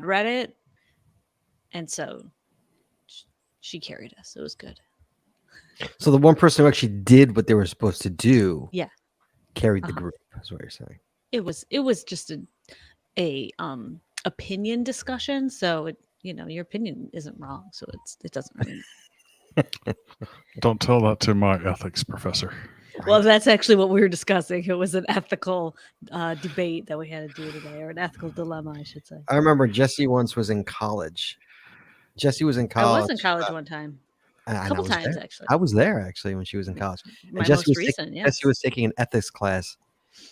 read it, and so she carried us. It was good. So the one person who actually did what they were supposed to do Yeah. carried the Uh-huh. group. That's what you're saying. It was just a opinion discussion. So your opinion isn't wrong. So it doesn't really. Don't tell that to my ethics professor. Well, Right. that's actually what we were discussing. It was an ethical debate that we had to do today, or an ethical dilemma, I should say. I remember Jesse once was in college. Jesse was in I was in college, college one time, a and I couple was times there. actually. I was there actually when she was in college, and My most recent, Jesse yes. was taking an ethics class,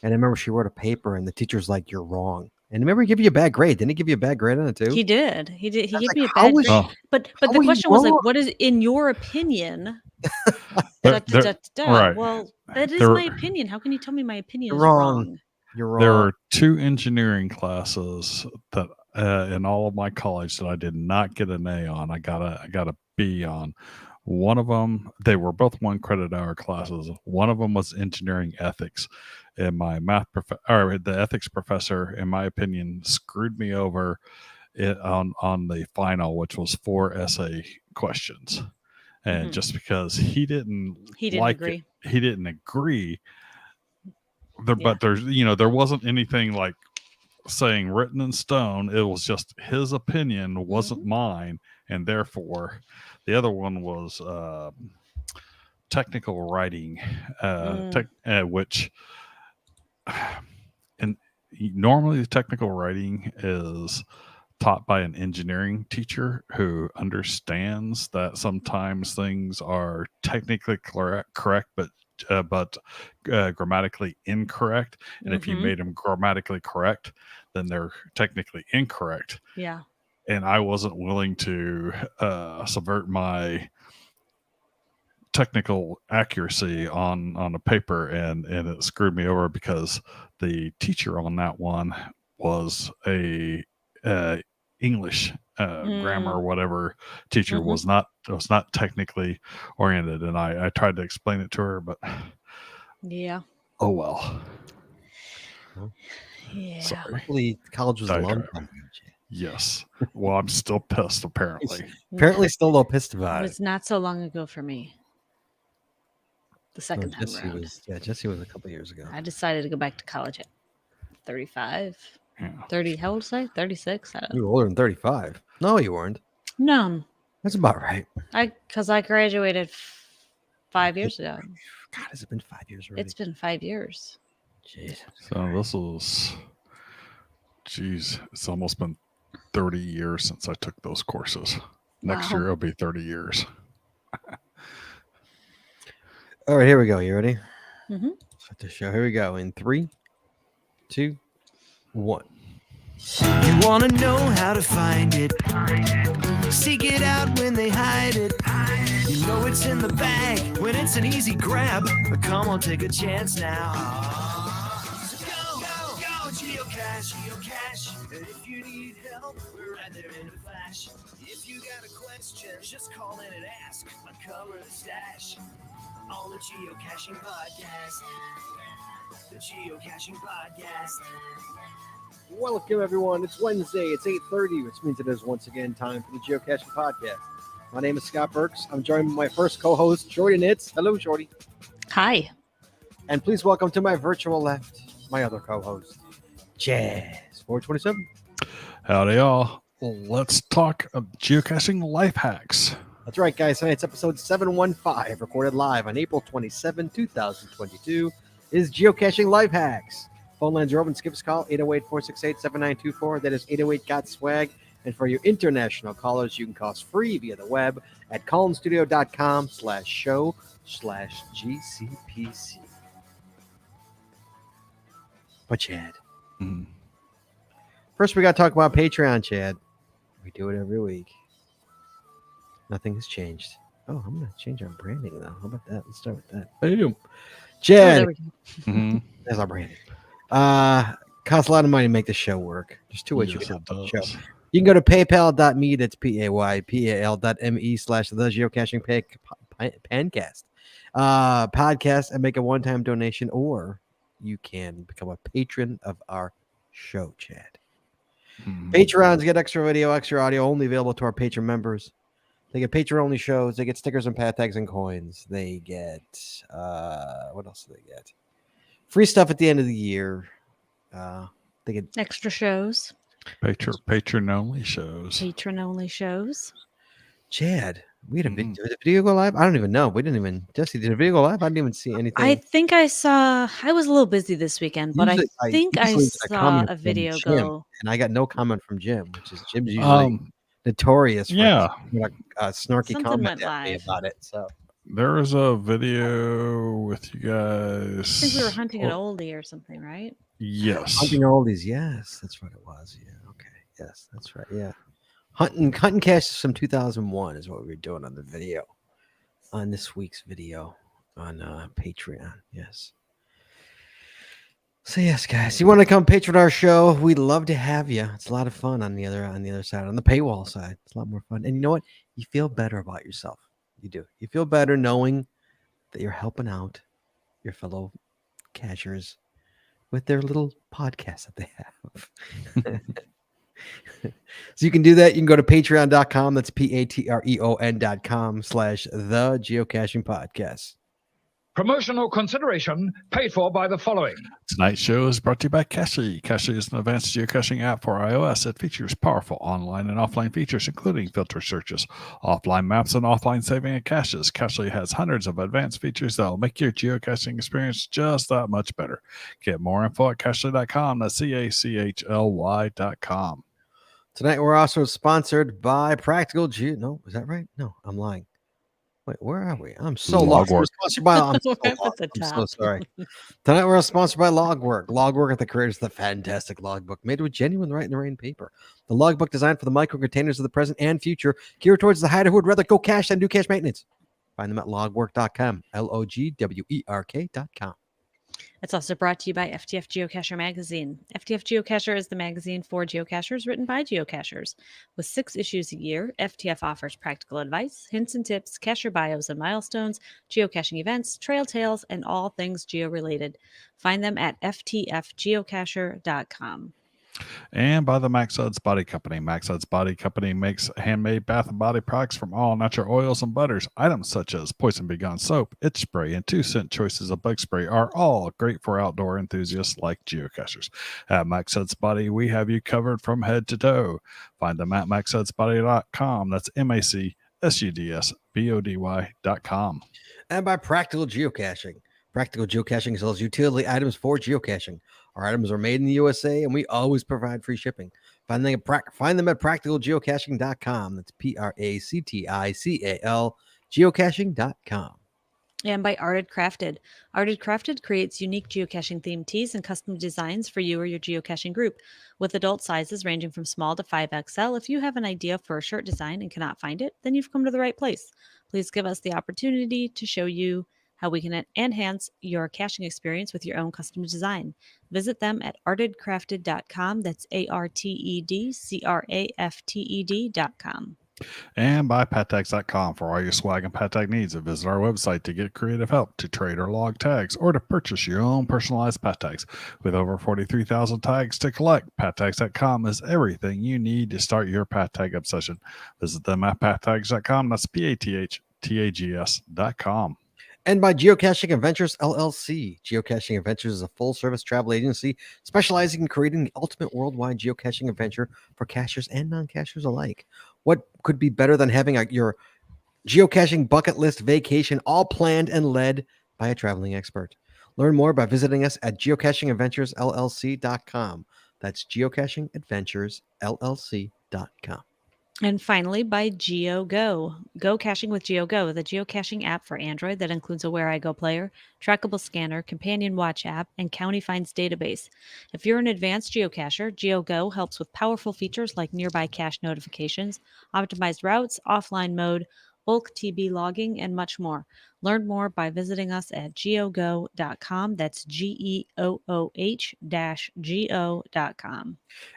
and I remember she wrote a paper, and the teacher's like, "You're wrong." And remember, he gave you a bad grade. Didn't he give you a bad grade on it too? He did. He did. He I was gave like, me a "How bad was grade. she? Oh, But How the are you question was like, wrong?" what is in your opinion? Da, there, da, there, da, da. right. Well, that is my There, opinion. How can you tell me my opinion You're is wrong. wrong? You're there wrong. were two engineering classes that in all of my college that I did not get an A on. I got a B on. One of them, they were both 1 credit hour classes. One of them was engineering ethics, and my or the ethics professor, in my opinion, screwed me over on the final, which was 4 essay questions. And Hmm. just because he didn't He didn't like it, agree. he didn't agree there, Yeah. but there wasn't anything like saying written in stone. It was just his opinion, wasn't Hmm. mine, and therefore the other one was technical writing, Mm, which and normally the technical writing is taught by an engineering teacher who understands that sometimes things are technically correct, but grammatically incorrect. And if you hmm. made them grammatically correct, then they're technically incorrect. Yeah. And I wasn't willing to subvert my technical accuracy on a paper, and it screwed me over because the teacher on that one was a uh, English grammar Mm, or whatever teacher, hmm. was not technically oriented, and I tried to explain it to her, but Yeah. oh well. Well, Yeah. Sorry. hopefully, college was a long Diatribe. time ago. Jay. Yes. Well, I'm still pissed He's apparently. apparently still a little pissed It about it. was not so long ago for me. The No, second time around, Jesse was a couple years ago. I decided to go back to college at 35, Yeah. 30. How old was I? 36. I don't You were older than 35. No, you weren't. know. That's about right. Because I graduated 5 years ago. God, has it been 5 years already? It's been 5 years. Jeez. So this was, geez, it's almost been 30 years since I took those courses. Next year Wow. it'll be 30 years. All right, here we go. You ready? Hmm. Start the show. Here we go. In 3, 2, 1. You wanna know how to find it. Seek it out when they hide it. You know it's in the bag when it's an easy grab. But come on, take a chance now. So go, geocache, geocache. And if you need help, we're right there in a flash. If you got a question, just call in and ask. Uncover the stash on the Geocaching Podcast. The Geocaching Podcast. Welcome, everyone. It's Wednesday. It's 8:30, which means it is once again time for the Geocaching Podcast. My name is Scott Burks. I'm joined by my first co-host, Shorty Nitz. Hello, Shorty. Hi. And please welcome to my virtual left, my other co-host, Jazz 427. Howdy, y'all. Let's talk geocaching life hacks. That's right, guys. Tonight's episode 715, recorded live on April 27, 2022, is Geocaching Lifehacks. Phone lines are open. Skip us a call, 808-468-7924. That is 808-GOT-SWAG. And for your international callers, you can call us free via the web at callinstudio.com/show/GCPC. But Chad, Mhm. first we got to talk about Patreon, Chad. We do it every week. Nothing has changed. Oh, I'm going to change our branding, though. How about that? Let's start with that. Boom. Oh, Chad, there we go. Mhm. there's our branding. Costs a lot of money to make the show work. There's two ways you Yes, can it help the show. does. You can go to paypal.me, that's paypal.me/the geocaching pancast podcast and make a one-time donation, or you can become a patron of our show, Chad. Patrons get extra video, extra audio, only available to our patron members. They get patron-only shows. They get stickers and pad tags and coins. They get what else do they get? Free stuff at the end of the year. They get Extra shows. Patron only shows. Patron only shows. Chad. We had a video. Did the video go live? I don't even know. We didn't even. Jesse, did the video go live? I didn't even see anything. I think I saw. I was a little busy this weekend, but Usually- I think I usually get saw comment a from video Jim, go. and I got no comment from Jim, which is Jim's usually notorious for snarky Something comment went at me live. about it. So There was a video with you guys. I think we were hunting an oldie or something, right? Yes. hunting oldies, yes, that's what it was. Yeah, okay, yes, that's right. Yeah, hunting caches from 2001 is what we were doing on the video, on this week's video on Patreon. Yes. So yes, guys, you want to come patron our show? We'd love to have you. It's a lot of fun on the other side, on the paywall side. It's a lot more fun, and you know what? You feel better about yourself. You do. You feel better knowing that you're helping out your fellow cashers with their little podcast that they have. So you can do that. You can go to patreon.com. That's patreon.com/the geocaching podcast. Promotional consideration paid for by the following. Tonight's show is brought to you by Cachely. Cachely is an advanced geocaching app for iOS. It features powerful online and offline features, including filter searches, offline maps, and offline saving of caches. Cachely has hundreds of advanced features that will make your geocaching experience just that much better. Get more info at cachely.com. That's CACHLY.com. Tonight we're also sponsored by Practical Geo. No, is that right? No, I'm lying. Wait, where are we? I'm so lost. We're sponsored by. I'm so We're up lost. at the I'm so top. sorry. Tonight we're sponsored by Logwork. Logwork are the creators of the fantastic logbook made with genuine Write in the Rain paper. The logbook designed for the micro containers of the present and future, geared towards the hider who would rather go cache than do cache maintenance. Find them at logwork.com. LOGWERK.com. It's also brought to you by FTF Geocacher Magazine. FTF Geocacher is the magazine for geocachers written by geocachers. With 6 issues a year, FTF offers practical advice, hints and tips, cacher bios and milestones, geocaching events, trail tales, and all things geo-related. Find them at ftfgeocacher.com. And by the Max Suds Body Company. Max Suds Body Company makes handmade bath and body products from all natural oils and butters. Items such as Poison Be Gone soap, itch spray, and 2-cent choices of bug spray are all great for outdoor enthusiasts like geocachers. At Max Suds Body, we have you covered from head to toe. Find them at maxsudsbody.com. That's MACSUDSBODY.com. And by Practical Geocaching. Practical Geocaching sells utility items for geocaching. Our items are made in the USA, and we always provide free shipping. Find them at practicalgeocaching.com. That's PRACTICAL geocaching.com. And by Arted Crafted. Arted Crafted creates unique geocaching themed tees and custom designs for you or your geocaching group. With adult sizes ranging from small to 5XL, if you have an idea for a shirt design and cannot find it, then you've come to the right place. Please give us the opportunity to show you how we can enhance your caching experience with your own custom design. Visit them at artedcrafted.com. That's ARTEDCRAFTED.com. And by pattags.com for all your swag and pattag needs. And visit our website to get creative help to trade or log tags or to purchase your own personalized pattags. With over 43,000 tags to collect, pattags.com is everything you need to start your pattag obsession. Visit them at pattags.com. That's PATHTAGS.com. And by Geocaching Adventures LLC. Geocaching Adventures is a full-service travel agency specializing in creating the ultimate worldwide geocaching adventure for cachers and non-cachers alike. What could be better than having your geocaching bucket list vacation all planned and led by a traveling expert? Learn more by visiting us at geocachingadventuresllc.com. That's geocachingadventuresllc.com. And finally, by GeoGo. Go caching with GeoGo, the geocaching app for Android that includes a Where I Go player, trackable scanner, companion watch app, and county finds database. If you're an advanced geocacher, GeoGo helps with powerful features like nearby cache notifications, optimized routes, offline mode, bulk TB logging, and much more. Learn more by visiting us at geogo.com. That's GEOOH-GO.com.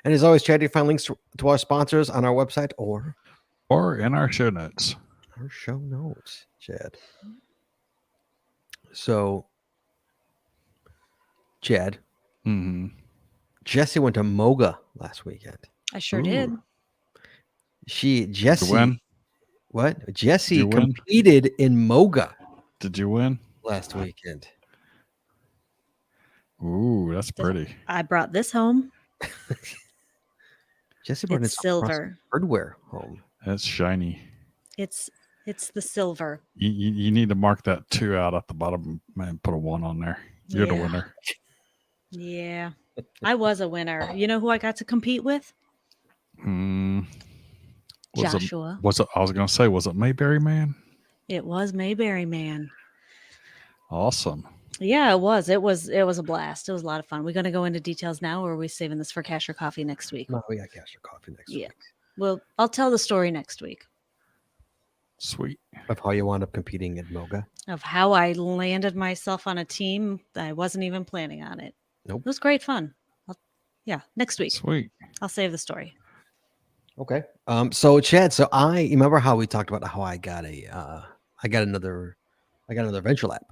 And as always, Chad, you find links to our sponsors on our website or in our show notes. our show notes, Chad. So, Chad, Mm-hmm. Jesse went to Moga last weekend. I sure did. Ooh. Jesse. What? What? Jesse you win? competed in Moga Did you win? last weekend. Ooh, that's pretty. I brought this home. Jesse brought in It's some silver. hardware home. That's shiny. It's the silver. You need to mark that 2 out at the bottom and put a 1 on there. You're the Yeah. winner. Yeah. I was a winner. You know who I got to compete with? Hmm. Joshua. Was it? I was going to say, was it Mayberry Man? It was Mayberry Man. Awesome. Yeah, it was. It was a blast. It was a lot of fun. We're going to go into details now, or are we saving this for Cash or Coffee next week? No, we got cash or coffee next Yeah. week. Well, I'll tell the story next week Sweet. Of how you wound up competing at Moga. of how I landed myself on a team that I wasn't even planning on it. Nope. It was great fun. Next week. Sweet. I'll save the story. Okay. So Chad, you remember how we talked about how I got another venture lab.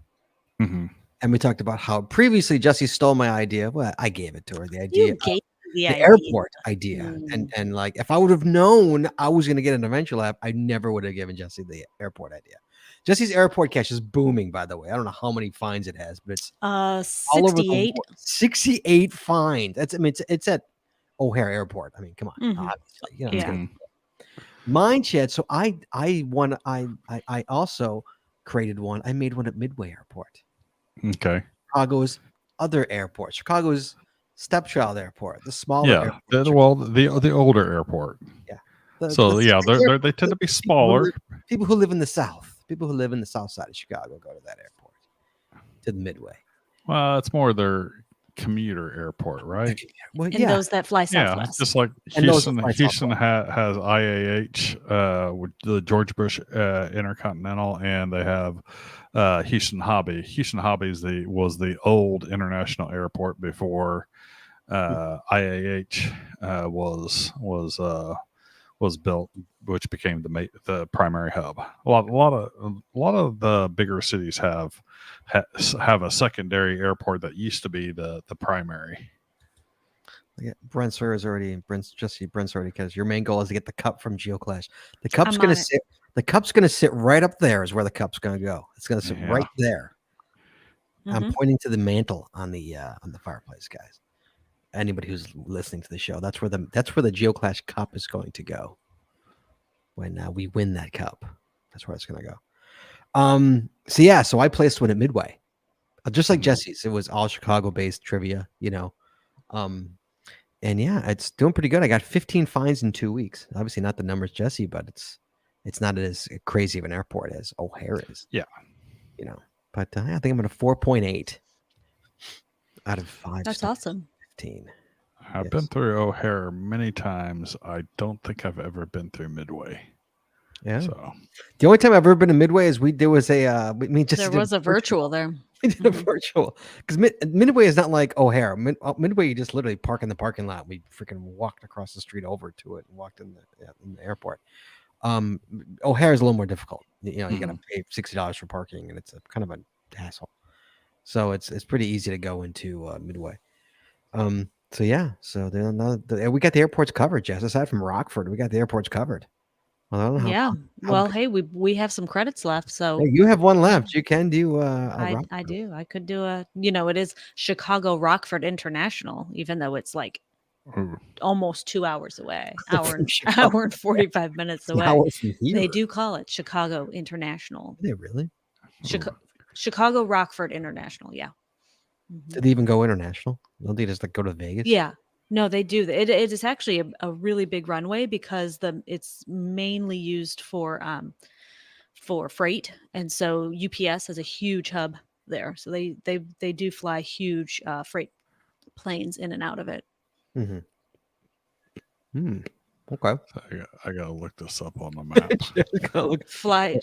Hmm. And we talked about how previously Jesse stole my idea. Well, I gave it to her. The idea You gave the idea. airport idea. And like if I would have known I was gonna get an adventure lab, I never would have given Jesse the airport idea. Jesse's airport cache is booming, by the way. I don't know how many finds it has, but it's all over the 68. world. 68 finds. It's at O'Hare Airport. I mean, come on. Mhm. Obviously, it's Yeah. gonna mine, Chad. So I also created one. I made one at Midway Airport. Okay. Chicago's other airport, Chicago's stepchild airport, the smaller Yeah. airport. The older airport. So the yeah, smaller they tend to be people who smaller. People who live in the south, people who live in the south side of Chicago go to that airport, to the Midway. Well, it's more their commuter airport, right? Well, And yeah, those that fly Yeah, Southwest. just like And those Houston. that fly Houston has IAH, with the George Bush Intercontinental, and they have Houston Hobby. Houston Hobby was the old international airport before IAH was built, which became the primary hub. A lot of the bigger cities have a secondary airport that used to be the primary. yeah. Brent's already because your main goal is to get the cup from GeoClash. The cup's I'm gonna on it. sit. The cup's gonna sit right up there. Is where the cup's gonna go. It's gonna sit Yeah. right there. I'm Mhm. pointing to the mantle on the fireplace, guys. Anybody who's listening to the show, that's where the GeoClash cup is going to go. When we win that cup, that's where it's going to go. So I placed one at Midway, just like Mhm. Jesse's. It was all Chicago-based trivia, and yeah, it's doing pretty good. I got 15 finds in 2 weeks. Obviously, not the numbers Jesse, but it's not as crazy of an airport as O'Hare is. Yeah. But I think I'm at a 4.8 out of 5. That's awesome. 15. I've been through O'Hare many times. I don't think I've ever been through Midway. Yeah. So The only time I've ever been to Midway is there was a virtual there. We did a virtual because Midway is not like O'Hare. Midway, you just literally park in the parking lot. We freaking walked across the street over to it and walked in the airport. O'Hare is a little more difficult. You got to pay $60 for parking, and it's a kind of an hassle. So it's pretty easy to go into Midway. So yeah, we got the airports covered, Jess. Aside from Rockford, we got the airports covered. Well, I don't know Yeah. how Well, hey, we have some credits left, so Hey, you have one left. You can do I do. I could do it is Chicago Rockford International, even though it's like ooh, almost 2 hours away. From Chicago. Hour and 45 minutes An away. hour from here. They do call it Chicago International. They really? Chicago Rockford International, yeah. Mhm. Did they even go international? Don't they just like go to Vegas? Yeah. No, they do. It is actually a really big runway because it's mainly used for freight, and so UPS has a huge hub there. So they do fly huge freight planes in and out of it. Mm-hmm. Okay. I gotta look this up on the map. Go to Fly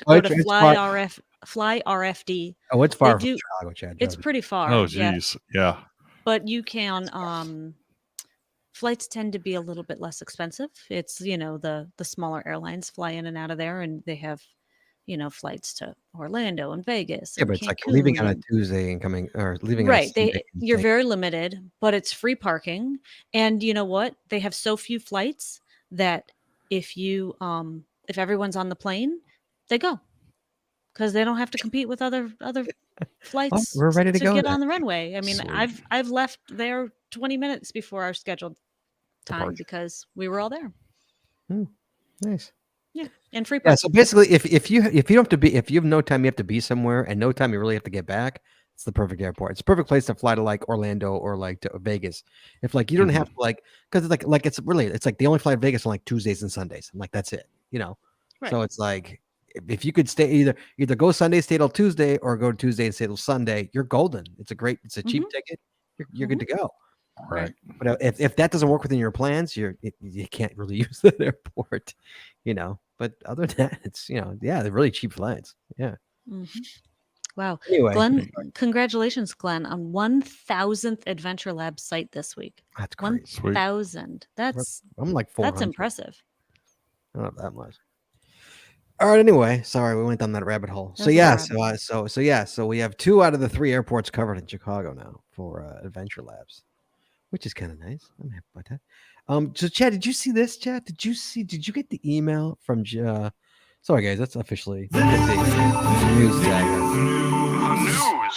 RFD. Oh, it's far They from do- Chicago, Chad. It's Joseph. pretty far. Oh, yeah. geez, yeah. But you can flights tend to be a little bit less expensive. It's the smaller airlines fly in and out of there, and they have flights to Orlando and Vegas. Yeah, And but it's like Cancun leaving on a and- Tuesday and coming, or leaving on a right. Sunday. You're very limited, but it's free parking. And you know what? They have so few flights that if everyone's on the plane, they go because they don't have to compete with other flights we're ready to go get then. on the runway. I mean, Sweet. I've left there 20 minutes before our scheduled time Departure. because we were all there. Nice. Yeah, and free Yeah. parking. So basically, if you don't have to be, if you have no time, you have to be somewhere, and no time you really have to get back. It's the perfect airport. It's a perfect place to fly to like Orlando or like to Vegas. If like you don't have to because it's like it's like they only fly to Vegas on like Tuesdays and Sundays. And like that's it. Right. So it's like if you could stay either go Sunday, stay till Tuesday, or go Tuesday and stay till Sunday, you're golden. It's a cheap ticket. You're good to go. Right. But if that doesn't work within your plans, you can't really use that airport. But other than that, it's they're really cheap flights. Yeah. Wow. Anyway, Glenn, congratulations, Glenn, on 1,000th Adventure Lab site this week. that's great. Sweet. 1,000. That's I'm like 400. that's impressive. I don't have that much. All right. Anyway, sorry we went down that rabbit hole. So That's a yeah, rabbit so we have 2 out of the 3 airports covered in Chicago now for Adventure Labs, which is kind of nice. I'm happy about that. So Chad, did you see this? Chad, did you get the email from? Sorry guys, that's officially the news tag.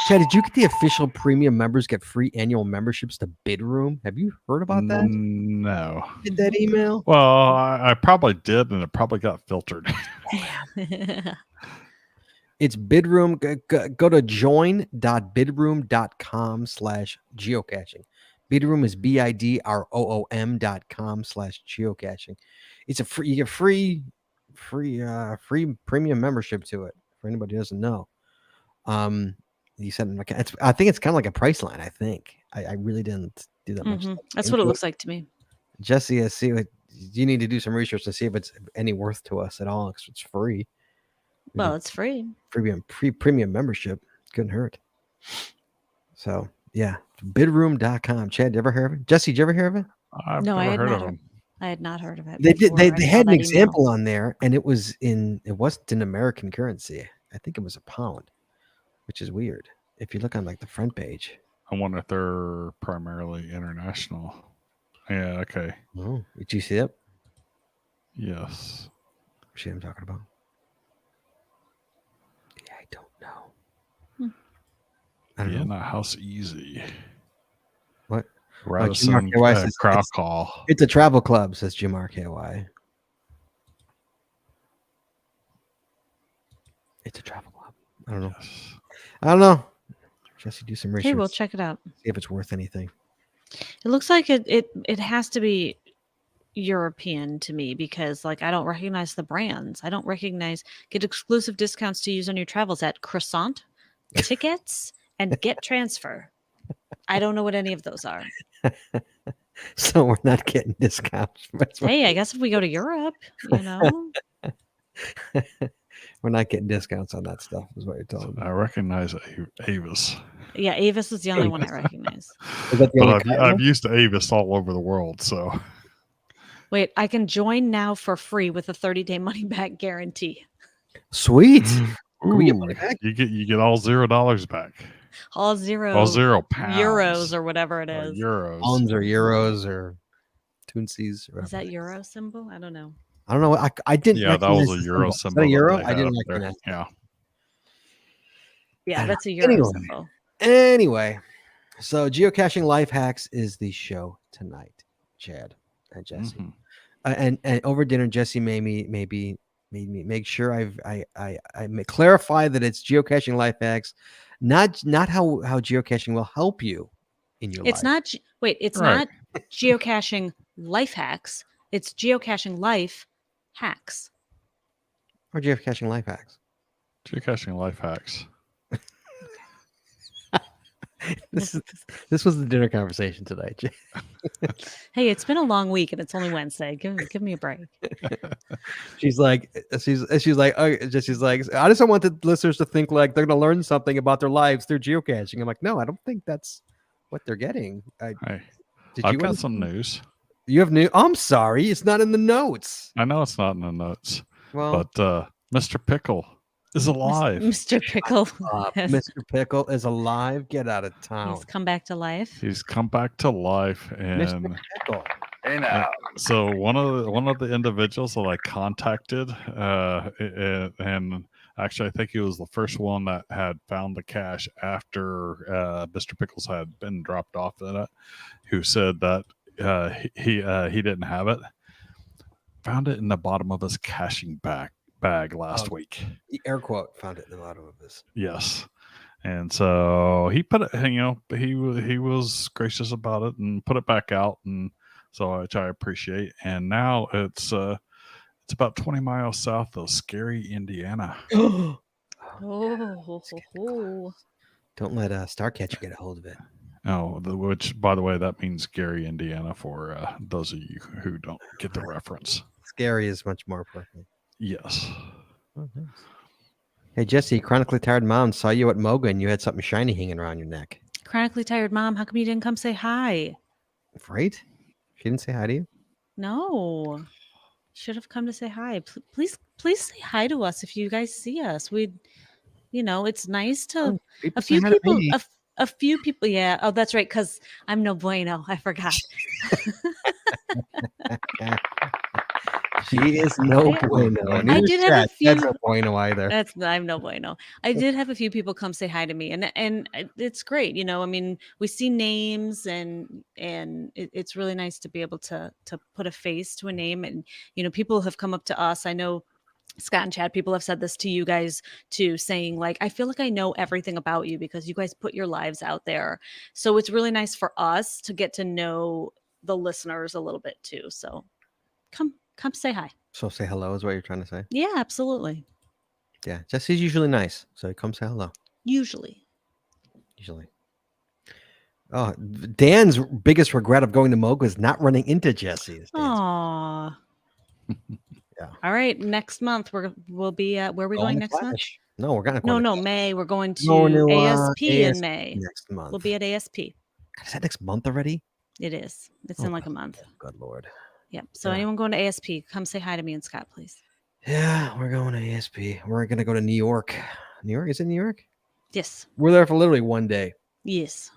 Chad, did you get the official premium members get free annual memberships to Bidroom? Have you heard about that? No. Did that email? Well, I probably did, and it probably got filtered. It's Bidroom. Go to join.bidroom.com/geocaching. Bidroom is BIDROOM.com/geocaching. It's a free, you get free premium membership to it for anybody who doesn't know. You said I think it's kind of like a Priceline. I think I really didn't do that much. That's what it looks like to me. Jesse, you need to do some research to see if it's any worth to us at all. 'Cause it's free. Well, it's free. Premium membership couldn't hurt. So yeah, bidroom.com. Chad, did you ever hear of it? Jesse, did you ever hear of it? I've No, I never had heard not of heard. them. I had not heard of it. They did. before They I had saw an that example email. on there, and it wasn't in American currency. I think it was a pound, which is weird. If you look on like the front page. I wonder if they're primarily international. Yeah, okay. Oh, did you see it? Yes. See what I'm talking about? Yeah, I don't know. I don't know. Vienna House Easy. What? Radisson KY says Crowd Call. It's a travel club, says Jim RKY. It's a travel club. I don't know. Yes. I don't know. Jesse, do some research. Hey, we'll check it out. See if it's worth anything. It looks like it has to be European to me because like I don't recognize the brands. I don't recognize get exclusive discounts to use on your travels at Croissant, Tickets, and Get Transfer. I don't know what any of those are. So we're not getting discounts. Hey, I guess if we go to Europe, We're not getting discounts on that stuff, is what you're telling me. I recognize Avis. Yeah, Avis is the only one I recognize. Is that the only But kind? I've used Avis all over the world, so Wait, I can join now for free with a 30-day money-back guarantee. Sweet. Can we get Ooh, money back? you get all $0 back. All zero All £0 euros or whatever it or is. euros. Pounds or euros or toonsies. Or Is that whatever. euro symbol? I don't know. I don't know. I didn't. Yeah, that was a recognize the euro Is that symbol. a euro? that they I had didn't up there. recognize. Yeah. Yeah, that's a euro Anyway. symbol. Anyway, so Geocaching Lifehacks is the show tonight, Chad and Jesse. Mhm. And over dinner, Jesse made me make sure I clarify that it's Geocaching Lifehacks, not how geocaching will help you in your life. It's not. It's Right. not geocaching life hacks. It's geocaching life hacks. Or Geocaching Lifehacks. Geocaching life hacks. This was the dinner conversation tonight. Hey, it's been a long week and it's only Wednesday. Give me a break. She's like, oh, Jesse's like, I just don't want the listeners to think like they're going to learn something about their lives through geocaching. I'm like, no, I don't think that's what they're getting. Hey, Did I've you got some news. You have new? I'm sorry, it's not in the notes. I know it's not in the notes, Well, but Mr. Pickle is alive. Mr. Pickle has Mr. Pickle is alive. Get out of town. he's come back to life. He's come back to life, Mr. and Pickle. Hey now. so one of the individuals that I contacted, and actually I think he was the first one that had found the cache after Mr. Pickles had been dropped off in it, who said that he didn't have it. Found it in the bottom of his caching bag last week. The air quote found it in the bottom of this. Yes. And so he put it, he was gracious about it and put it back out, and so which I appreciate. And now it's about 20 miles south of Scary, Indiana. Oh, Don't let Starcatcher get a hold of it. Oh, which by the way, that means Gary, Indiana, for those of you who don't get the reference. Scary is much more appropriate. Yes. Oh, nice. Hey, Jesse, chronically tired mom saw you at Moga and you had something shiny hanging around your neck. chronically tired mom. How come you didn't come say hi? Right? She didn't say hi to you? No, should have come to say hi. Please say hi to us if you guys see us. We'd, it's nice to People a say few hi to people. me. A few people. Yeah. Oh, that's right. Because I'm no bueno. I forgot. She is no bueno. And I neither did is have a Chad. Chad's few- no bueno either. I'm no bueno. I did have a few people come say hi to me, and it's great. I mean, we see names, and it's really nice to be able to put a face to a name, and people have come up to us. I know Scott and Chad, people have said this to you guys too, saying like, I feel like I know everything about you because you guys put your lives out there. So it's really nice for us to get to know the listeners a little bit too. So come say hi. So say hello is what you're trying to say? Yeah, absolutely. Yeah. Jesse's usually nice. So come say hello. Usually. Oh, Dan's biggest regret of going to Moga is not running into Jesse. is Dan's. Aww. Yeah. All right. Next month we'll be at where are we going to next month? Flash. No, we're gonna No, May. We're going to Going to, ASP in ASP May. next month. We'll be at ASP. God, is that next month already? It is. It's Oh, in like a month. Good Lord. Yep. So Yeah. anyone going to ASP, come say hi to me and Scott, please. Yeah, we're going to ASP. We're gonna go to New York. New York? Is it New York? Yes. We're there for literally one day. Yes.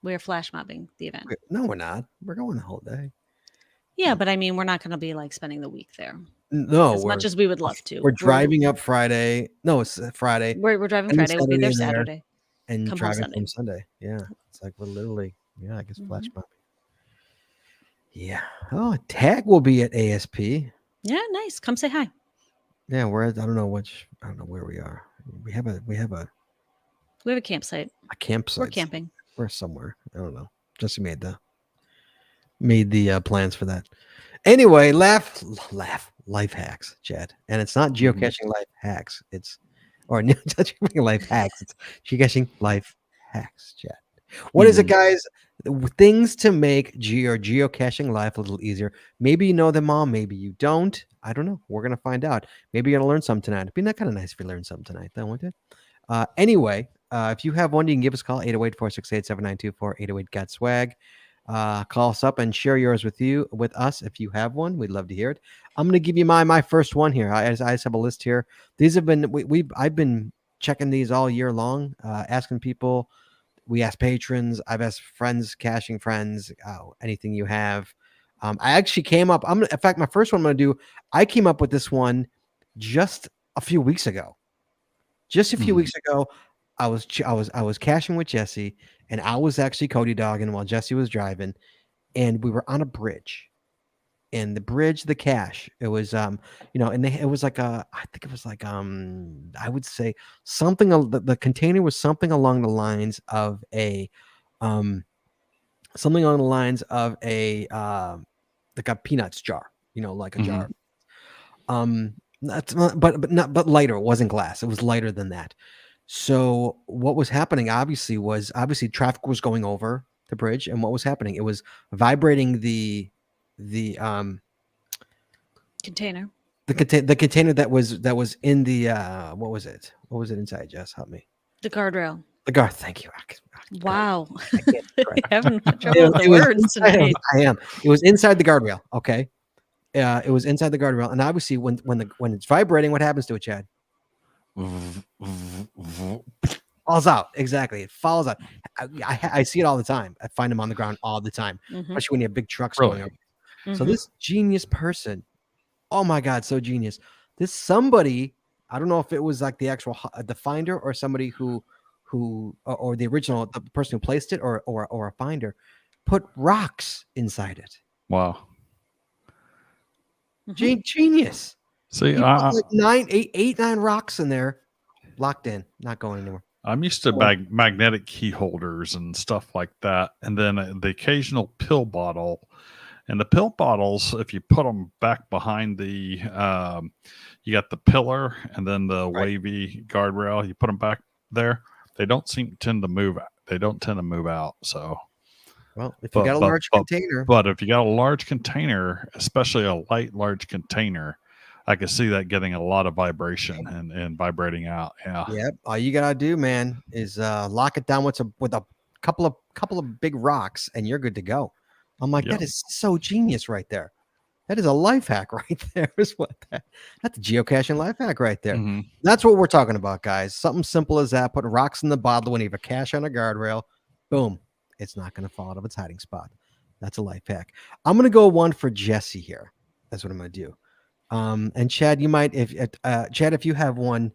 We're flash mobbing the event. No, we're not. We're going the whole day. Yeah, but I mean, we're not going to be like spending the week there No, as much as we would love to. we're driving up Friday. No, it's Friday. We're driving and then Friday. We'll be there Saturday there. Saturday. And Come home driving Sunday. from Sunday. Yeah. It's like we're literally, I guess flash mobbing. Yeah. Oh, Tag will be at ASP. Yeah, nice. Come say hi. Yeah, we're at, I don't know where we are. We have a We have a campsite. campsite. We're camping. We're somewhere. I don't know. Jesse made the plans for that. Anyway, life hacks, Chad. And it's not geocaching life hacks. It's not geocaching life hacks. It's geocaching life hacks, Chad. What is it, guys? Things to make geocaching life a little easier. Maybe you know them all. Maybe you don't. I don't know. We're gonna find out. Maybe you're gonna learn something tonight. It'd be kind of nice if you learned something tonight, though, wouldn't it? Anyway, if you have one, you can give us a call, 808-468-7924, 808-GOT-SWAG. Call us up and share yours with us if you have one. We'd love to hear it. I'm going to give you my first one here. I just have a list here. These have been I've been checking these all year long, asking people. We ask patrons. I've asked friends, caching friends, anything you have. I actually came up. In fact, my first one I'm going to do. I came up with this one just a few weeks ago. Just a few weeks ago, I was caching with Jesse, and I was actually Cody dogging while Jesse was driving, and we were on a bridge. And the cache, it was it was like I think it was like I would say something. The container was something along the lines of a like a peanuts jar, like a jar. But lighter. It wasn't glass. It was lighter than that. So what was happening obviously traffic was going over the bridge, and what was happening? It was vibrating the Container. The container that was in the what was it inside, Jess? Help me. The guardrail. The guard. Thank you. Wow. I can't Having trouble with the words tonight. I am. It was inside the guardrail. Okay. It was inside the guardrail, and obviously when it's vibrating, what happens to it, Chad? Falls out. Exactly. It falls out. I see it all the time. I find them on the ground all the time, Mm-hmm. especially when you have big trucks Really? going over. Mm-hmm. So this genius person, oh my God, so genius. This somebody, I don't know if it was like the actual the finder or somebody who or the original the person who placed it or a finder, put rocks inside it. Wow. Genius. See, He put like 9 rocks in there, locked in, not going anywhere. I'm used to magnetic key holders and stuff like that. And then the occasional pill bottle. And the pill bottles, if you put them back behind the, you got the pillar and then the wavy guardrail, you put them back there. They don't tend to move. They don't tend to move out. So, well, if you got a large container, but if you got a large container, especially a light, large container, I can see that getting a lot of vibration and vibrating out. Yeah. Yep. All you gotta do, man, is lock it down with a couple of big rocks, and you're good to go. I'm like, that is so genius right there. That is a life hack right there. Is what that's a geocaching life hack right there. Mm-hmm. That's what we're talking about, guys. Something simple as that. Put rocks in the bottle when you have a cache on a guardrail. Boom. It's not going to fall out of its hiding spot. That's a life hack. I'm going to go one for Jesse here. That's what I'm going to do. And Chad, you might, if you have one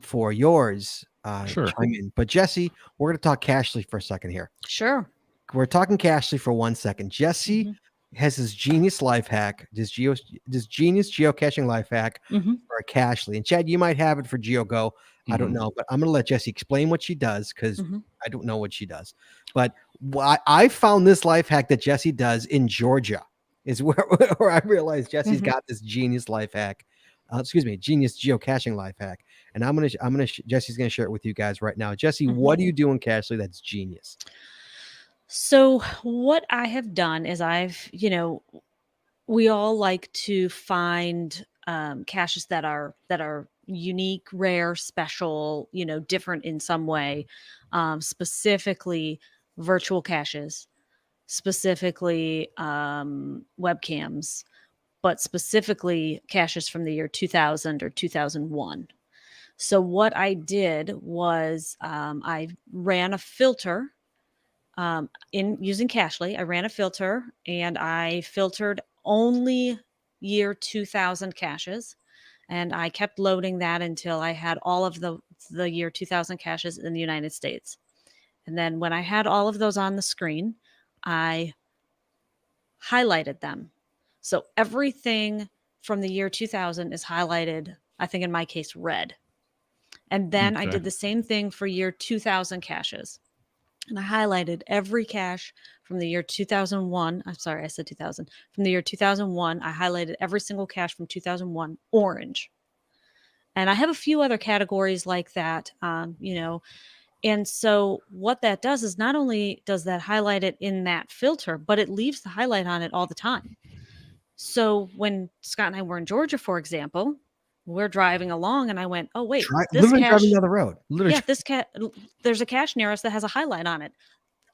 for yours, sure. chime in. But Jesse, we're going to talk Cashly for a second here. Sure. We're talking Cashly for 1 second. Jesse has his genius life hack, this genius geocaching life hack for a Cashly. And Chad, you might have it for GeoGo. I don't know, but I'm going to let Jesse explain what she does because I don't know what she does. But I found this life hack that Jesse does in Georgia is where I realized Jesse's got this genius life hack. Genius geocaching life hack. And Jesse's going to share it with you guys right now. Jesse, what do you do in Cashly that's genius? So what I have done is we all like to find caches that are unique, rare, special, different in some way, specifically virtual caches, specifically webcams, but specifically caches from the year 2000 or 2001. So what I did was I ran a filter in using Cashly. I ran a filter and I filtered only year 2000 caches. And I kept loading that until I had all of the year 2000 caches in the United States. And then when I had all of those on the screen, I highlighted them. So everything from the year 2000 is highlighted, I think in my case, red. And then I did the same thing for year 2000 caches. And I highlighted every cache from the year 2001. I'm sorry, I said 2000. From the year 2001, I highlighted every single cache from 2001 orange. And I have a few other categories like that, And so what that does is not only does that highlight it in that filter, but it leaves the highlight on it all the time. So when Scott and I were in Georgia, for example, we're driving along and I went, oh, wait, this literally cache, driving down the road. There's a cache near us that has a highlight on it.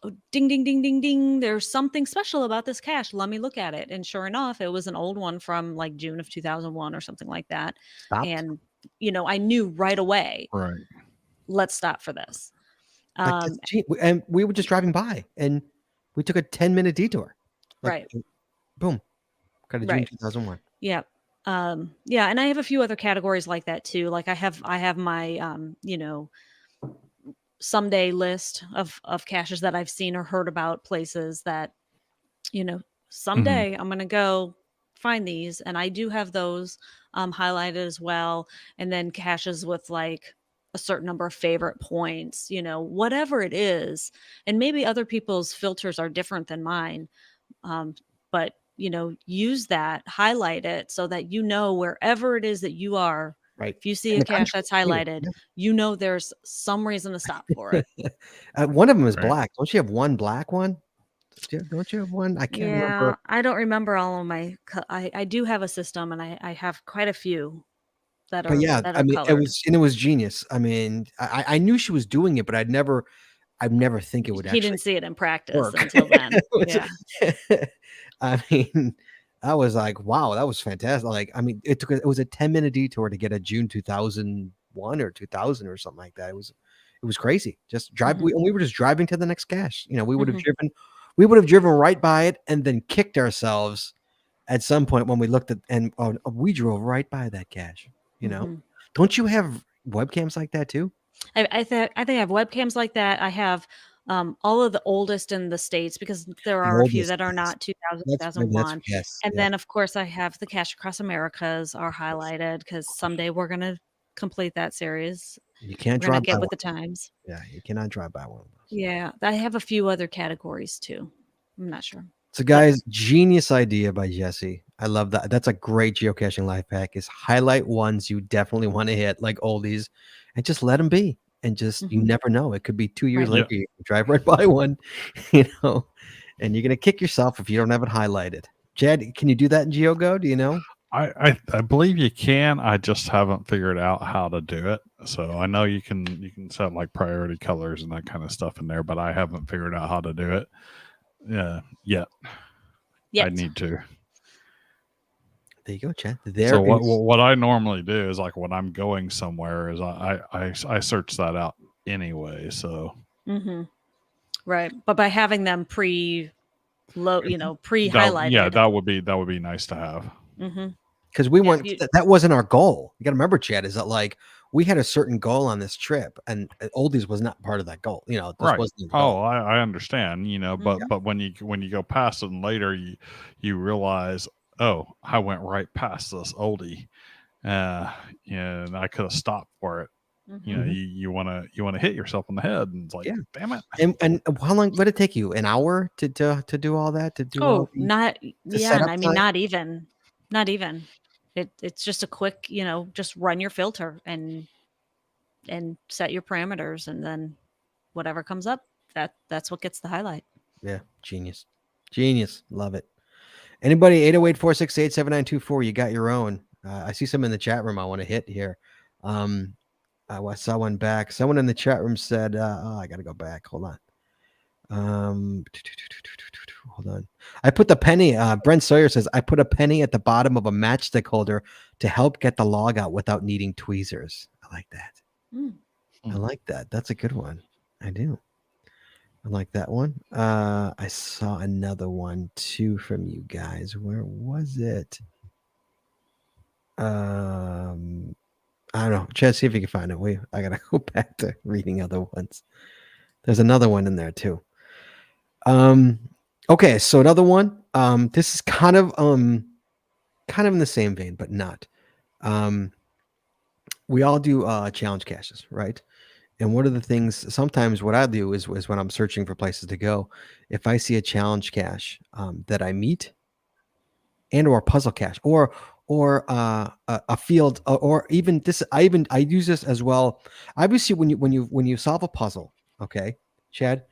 Oh, ding, ding, ding, ding, ding. There's something special about this cache. Let me look at it. And sure enough, it was an old one from like June of 2001 or something like that. Stopped. And, I knew right away, right, let's stop for this. And we were just driving by and we took a 10-minute detour. Right. Boom. Kind of June 2001. Yeah. Yeah. And I have a few other categories like that too. Like I have my, someday list of caches that I've seen or heard about, places that, someday I'm going to go find these. And I do have those highlighted as well. And then caches with like a certain number of favorite points, whatever it is. And maybe other people's filters are different than mine. But use that, highlight it so that wherever it is that you are, right. If you see a cache that's highlighted, there's some reason to stop for it. One of them is black. Don't you have one black one? Don't you have one? I can't remember. I don't remember all of my. I do have a system, and I have quite a few that are. That are colored. It was genius. I mean, I knew she was doing it, but I'd never think it would. He didn't see it in practice work. Until then. I mean, I was like, wow, that was fantastic. Like, I mean, it was a 10-minute detour to get a June 2000 2001 or 2000 or something like that. It was crazy. Just drive. We were just driving to the next cache. You know, we would have driven right by it and then kicked ourselves at some point when we looked at and we drove right by that cache. You know, don't you have webcams like that too? I think I have webcams like that. I have all of the oldest in the States because there are a few that are not 2000, 2001. And then, of course, I have the Cache Across Americas are highlighted because someday we're going to complete that series. You can't drive get with the times. Yeah, you cannot drive by one of those. Yeah, I have a few other categories too. I'm not sure. So, guys, genius idea by Jesse. I love that. That's a great geocaching life hack. Is highlight ones you definitely want to hit, like oldies, and just let them be. And just you never know. It could be 2 years later. You drive right by one, you know, and you're gonna kick yourself if you don't have it highlighted. Chad, can you do that in GeoGo? Do you know? I believe you can. I just haven't figured out how to do it. So I know you can set like priority colors and that kind of stuff in there, but I haven't figured out how to do it. Yet. I need to. There you go, Chad. So what I normally do is like when I'm going somewhere is I search that out anyway. So right, but by having them pre-highlighted, that would be nice to have. Because we weren't. That wasn't our goal. You got to remember, Chad, is that like we had a certain goal on this trip, and oldies was not part of that goal. You know, this wasn't the goal. Oh, I understand. You know, but when you go past it and later you realize, oh, I went right past this oldie, and I could have stopped for it. You know, you want to hit yourself on the head, and it's like, damn it. And how long would it take you? An hour to do all that? To do? Not even. It's just a quick, you know, just run your filter and set your parameters, and then whatever comes up, that's what gets the highlight. Yeah, genius, love it. Anybody 808-468-7924, you got your own. I see some in the chat room I want to hit here. I saw one back. Someone in the chat room said, I got to go back. Hold on. Hold on. I put the penny. Brent Sawyer says, I put a penny at the bottom of a matchstick holder to help get the log out without needing tweezers. I like that. I like that. That's a good one. I do. I like that one. I saw another one too from you guys. Where was it? I don't know. Chad, see if you can find it. I gotta go back to reading other ones. There's another one in there too. Okay, so another one. This is kind of in the same vein, but not. We all do challenge caches, right? And one of the things, sometimes what I do is when I'm searching for places to go, if I see a challenge cache that I meet, and or a puzzle cache, or a field, or even this, I use this as well. Obviously, when you solve a puzzle, okay, Chad,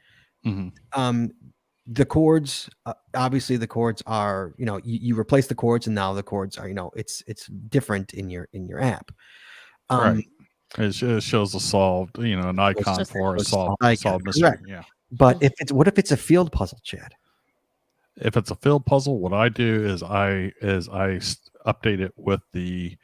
the chords, obviously the chords are, you know, you replace the chords, and now the chords are, you know, it's different in your app. Right. It shows a solved, you know, an icon for a solved mystery. Correct. Yeah. But what if it's a field puzzle, Chad? If it's a field puzzle, what I do is I update it with the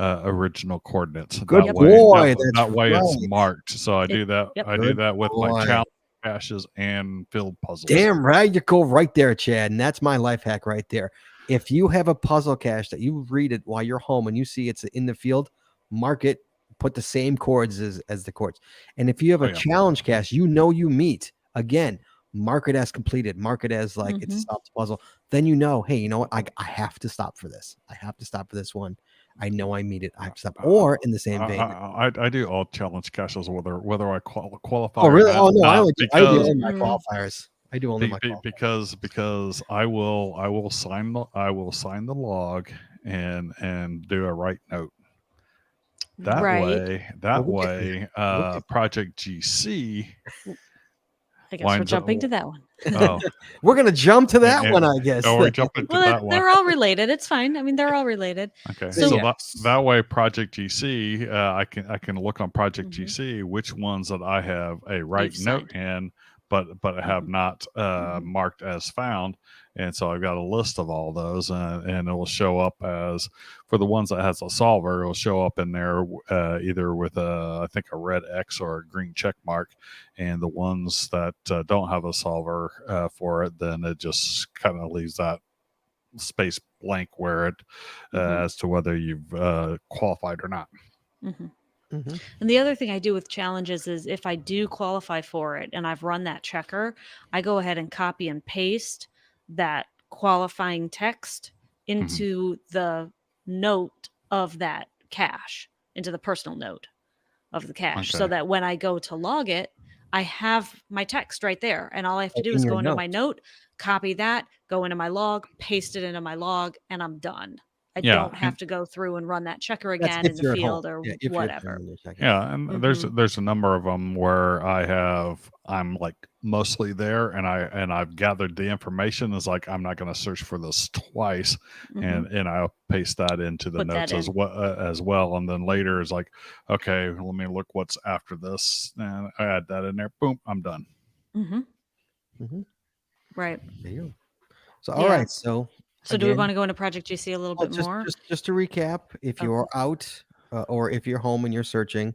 original coordinates. Good that boy. That way it's marked. So I do that. I do that with my challenge caches and field puzzles. Damn right, you go right there, Chad. And that's my life hack right there. If you have a puzzle cache that you read it while you're home and you see it's in the field, mark it. Put the same chords as the chords. And if you have a challenge cache, you know you meet, again, mark it as completed, mark it as like it's a solved puzzle. Then you know, hey, you know what? I have to stop for this. I have to stop for this one. I know I meet it. I have to stop. Or in the same vein, I do all challenge caches whether I qualify. Oh, really? Oh no, I do only my qualifiers. I do only my qualifiers. because I will sign the log and do a write note. That way, Project GC. I guess we're jumping to that one. Oh, we're gonna jump to that one, I guess. Oh, we're jumping to that one. They're all related. It's fine. I mean, they're all related. Okay, so that way, Project GC, I can look on Project GC which ones that I have a write note in, but have not marked as found. And so I've got a list of all those, and it will show up as, for the ones that has a solver, it will show up in there either with I think a red X or a green check mark. And the ones that don't have a solver for it, then it just kind of leaves that space blank where it as to whether you've qualified or not. And the other thing I do with challenges is if I do qualify for it and I've run that checker, I go ahead and copy and paste that qualifying text into the note of that cache, into the personal note of the cache, so that when I go to log it, I have my text right there. And all I have to do is go into my note, copy that, go into my log, paste it into my log, and I'm done. I don't have to go through and run that checker again in the field or whatever. Yeah, and there's a number of them where I'm like mostly there, and I've gathered the information. It's like I'm not going to search for this twice, and I'll paste that into the notes as well. And then later is like, okay, let me look what's after this, and I add that in there. Boom, I'm done. Right. There you go. So all right, so do we want to go into Project GC a little bit more? Just to recap, if you're out or if you're home and you're searching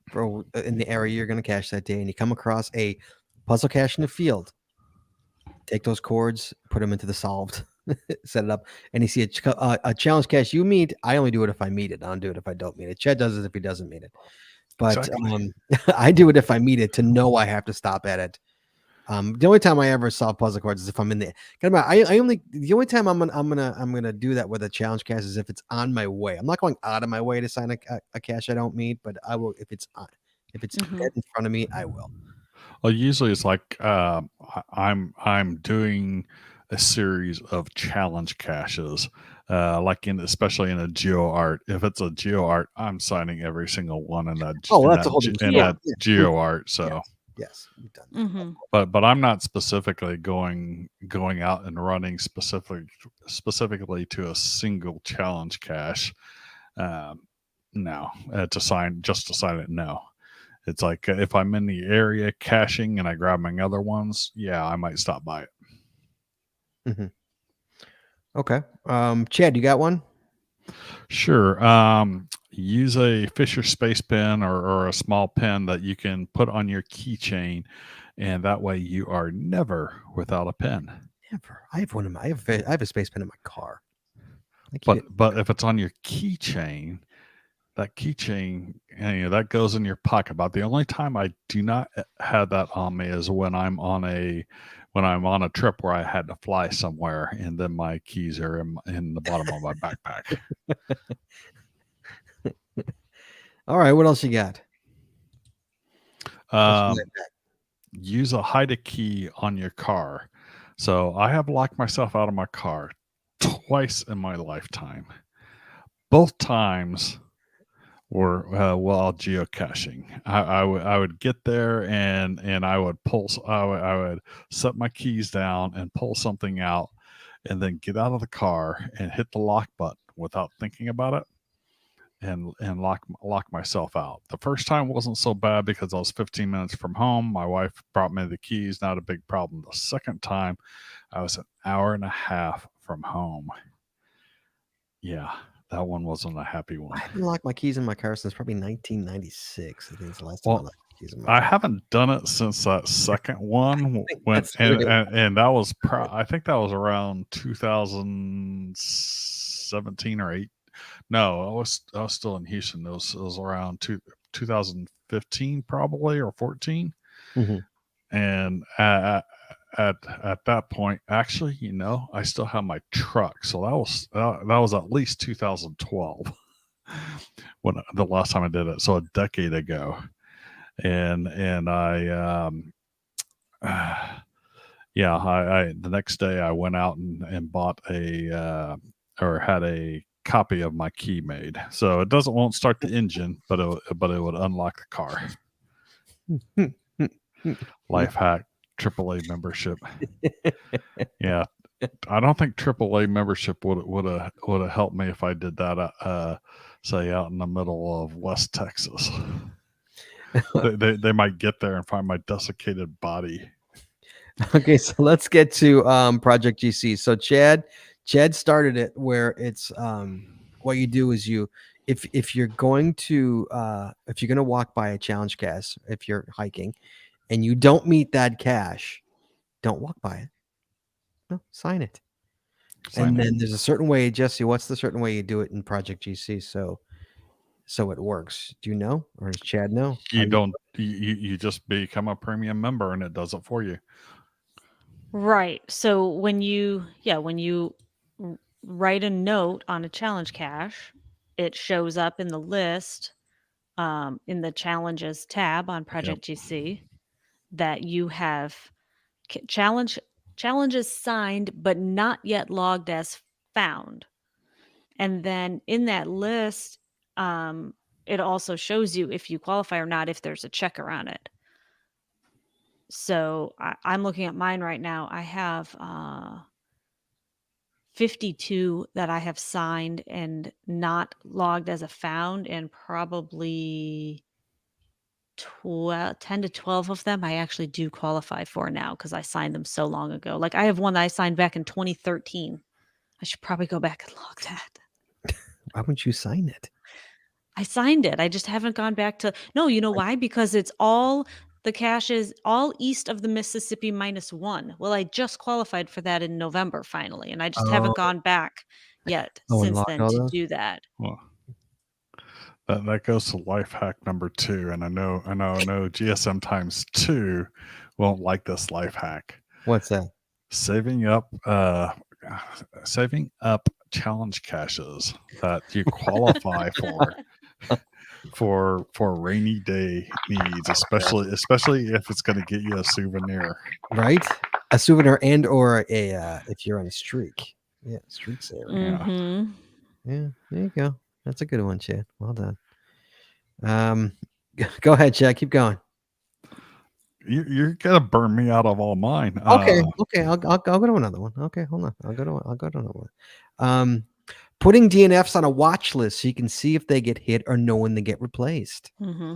for in the area you're going to cache that day, and you come across a puzzle cache in the field, take those chords, put them into the solved, set it up, and you see a challenge cache you meet. I only do it if I meet it. I don't do it if I don't meet it. Chet does it if he doesn't meet it. But I do it if I meet it to know I have to stop at it. The only time I ever solve puzzle cards is if I'm in the. The only time I'm gonna do that with a challenge cache is if it's on my way. I'm not going out of my way to sign a cache I don't meet, but I will if it's dead in front of me. I will. Well, usually it's like I'm doing a series of challenge caches, like especially in a geo art. If it's a geo art, I'm signing every single one in that. That geo art. So. Yes, you've done that. But I'm not specifically going out and running specifically to a single challenge cache. No, to sign it. No, it's like if I'm in the area caching and I grab my other ones, I might stop by it. Okay, Chad, you got one? Sure. Use a Fisher space pen or a small pen that you can put on your keychain, and that way you are never without a pen. Never. I have one in I have a space pen in my car. But if it's on your keychain, that keychain, that goes in your pocket. About the only time I do not have that on me is when I'm on a trip where I had to fly somewhere, and then my keys are in the bottom of my backpack. All right, what else you got? Use a hide a key on your car. So I have locked myself out of my car twice in my lifetime. Both times were while geocaching. I would get there and I would I would set my keys down and pull something out, and then get out of the car and hit the lock button without thinking about it, and lock myself out. The first time wasn't so bad because I was 15 minutes from home. My wife brought me the keys, not a big problem. The second time, I was an hour and a half from home. Yeah, that one wasn't a happy one. I haven't locked my keys in my car since probably 1996. I think it's the last time I locked my keys in my car. I haven't done it since that second one and that was I think that was around 2017 or 8. No, I was still in Houston. It was around 2015 probably, or 14. And at that point, actually, I still have my truck. So that was at least 2012 when the last time I did it. So a decade ago. And I the next day I went out and bought or had a copy of my key made. So it won't start the engine, but it would unlock the car. Life hack. AAA membership. Yeah, I don't think AAA membership would have helped me if I did that. Say out in the middle of West Texas, they might get there and find my desiccated body. Okay, so let's get to Project GC. So Chad started it where it's what you do is you if you're going to walk by a challenge cache, if you're hiking and you don't meet that cache, don't walk by it. No, sign it. And then there's a certain way, Jesse, what's the certain way you do it in Project GC so it works? Do you know, or does Chad know? You don't. You just become a premium member, and it does it for you. Right. So when you write a note on a challenge cache, it shows up in the list in the challenges tab on Project GC that you have challenges signed but not yet logged as found. And then in that list, it also shows you if you qualify or not, if there's a checker on it. So I'm looking at mine right now. I have 52 that I have signed and not logged as a found, and probably 10 to 12 of them I actually do qualify for now because I signed them so long ago. Like I have one that I signed back in 2013. I should probably go back and log that. Why wouldn't you sign it? I signed it. I just haven't gone back to. No, you know why? Because it's all the caches all east of the Mississippi -1. Well, I just qualified for that in November finally, and I just haven't gone back yet and since log then all to those? do that. Well, that goes to life hack number 2, and I know GSM times 2 won't like this life hack. What's that? Saving up challenge caches that you qualify for rainy day needs, especially if it's going to get you a souvenir. Right? A souvenir and or a if you're on a streak. Yeah, streak saver. Mm-hmm. Yeah, there you go. That's a good one, Chad. Well done. Go ahead, Chad. Keep going. You're gonna burn me out of all mine. Okay. I'll go to another one. Okay, hold on. I'll go to another one. Putting DNFs on a watch list so you can see if they get hit or know when they get replaced. Mm-hmm.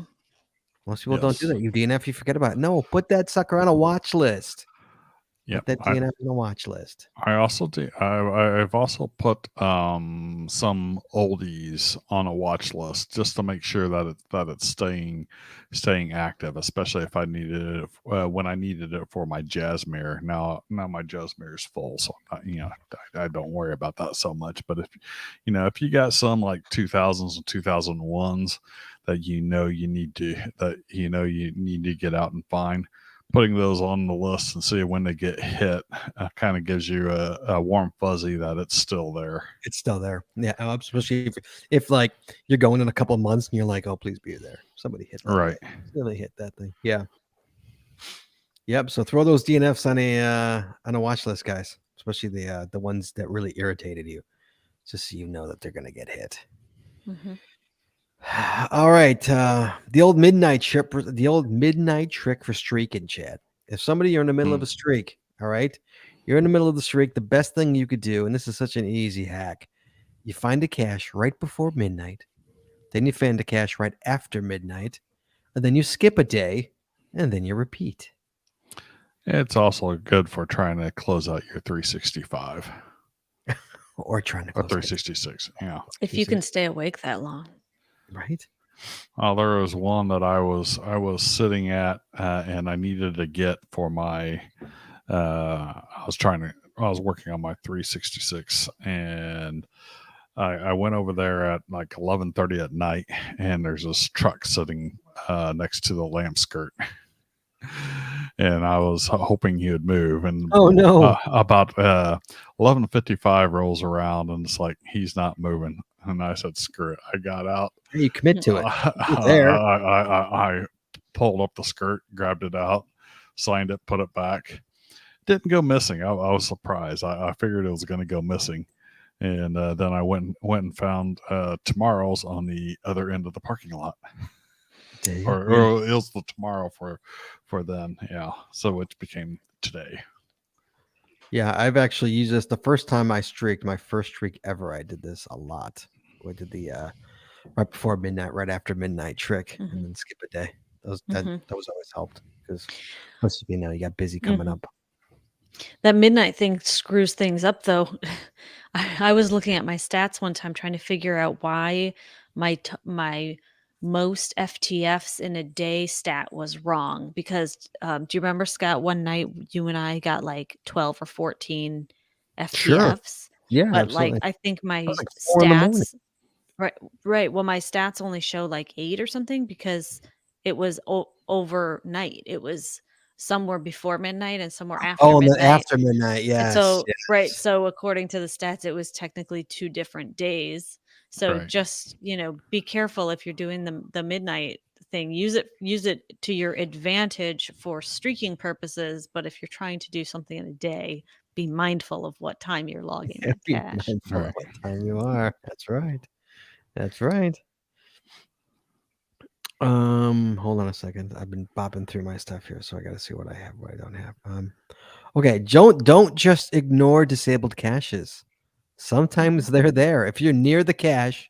Most people don't do that. You DNF, you forget about it. No, put that sucker on a watch list. Yep, Put that DNF on a watch list. I also do. I've also put some oldies on a watch list just to make sure that it's staying active, especially if I needed it when I needed it for my jazz mirror. Now my jazz mirror is full, so I don't worry about that so much. But if you got some like 2000s and 2001s that you need to get out and find, putting those on the list and see when they get hit kind of gives you a warm fuzzy that it's still there. It's still there. Yeah, especially if like you're going in a couple of months and you're like, oh, please be there. Somebody hit that. Right. Really hit that thing. Yeah. Yep. So throw those DNFs on a watch list, guys. Especially the ones that really irritated you, just so you know that they're gonna get hit. Mm-hmm. All right. The old midnight trick for streaking, Chad. If you're in the middle of a streak, all right, you're in the middle of the streak, the best thing you could do, and this is such an easy hack, you find a cache right before midnight, then you find a cache right after midnight, and then you skip a day, and then you repeat. It's also good for trying to close out your 365 or trying to or close 366. Yeah. If you can stay awake that long. Right. There was one that I was sitting at, and I needed to get for my. I was working on my 366, and I went over there at like 11:30 at night, and there's this truck sitting next to the lamp skirt. And I was hoping he would move, and oh no, about 11:55 rolls around, and it's like he's not moving. And I said, "Screw it!" I got out. You commit to it. I pulled up the skirt, grabbed it out, signed it, put it back. Didn't go missing. I was surprised. I figured it was going to go missing, and then I went and found Tomorrow's on the other end of the parking lot. Or it was the tomorrow for then, yeah. So which became today. Yeah, I've actually used this the first time I streaked, my first streak ever. I did this a lot. I did the right before midnight, right after midnight trick, and then skip a day. Those always helped because most of you got busy coming up. That midnight thing screws things up, though. I was looking at my stats one time trying to figure out why my most FTFs in a day stat was wrong. Because do you remember, Scott? One night you and I got like 12 or 14 Sure. FTFs, Yeah, but like absolutely. I think That my was like 4 in the morning. stats. Right, right. Well, my stats only show like 8 or something because it was overnight. It was somewhere before midnight and somewhere after Oh, and then midnight. after midnight, And yes, so right, yes. so according to the stats, it was technically 2 different days. So Right. just, be careful if you're doing the midnight thing. Use it to your advantage for streaking purposes, but if you're trying to do something in a day, be mindful of what time you're logging that Be cache. mindful of Right. what time you are. That's right. That's right. Hold on a second. I've been bopping through my stuff here, so I gotta see what I have, what I don't have. Okay, don't just ignore disabled caches. Sometimes Mhm. they're there. If you're near the cache,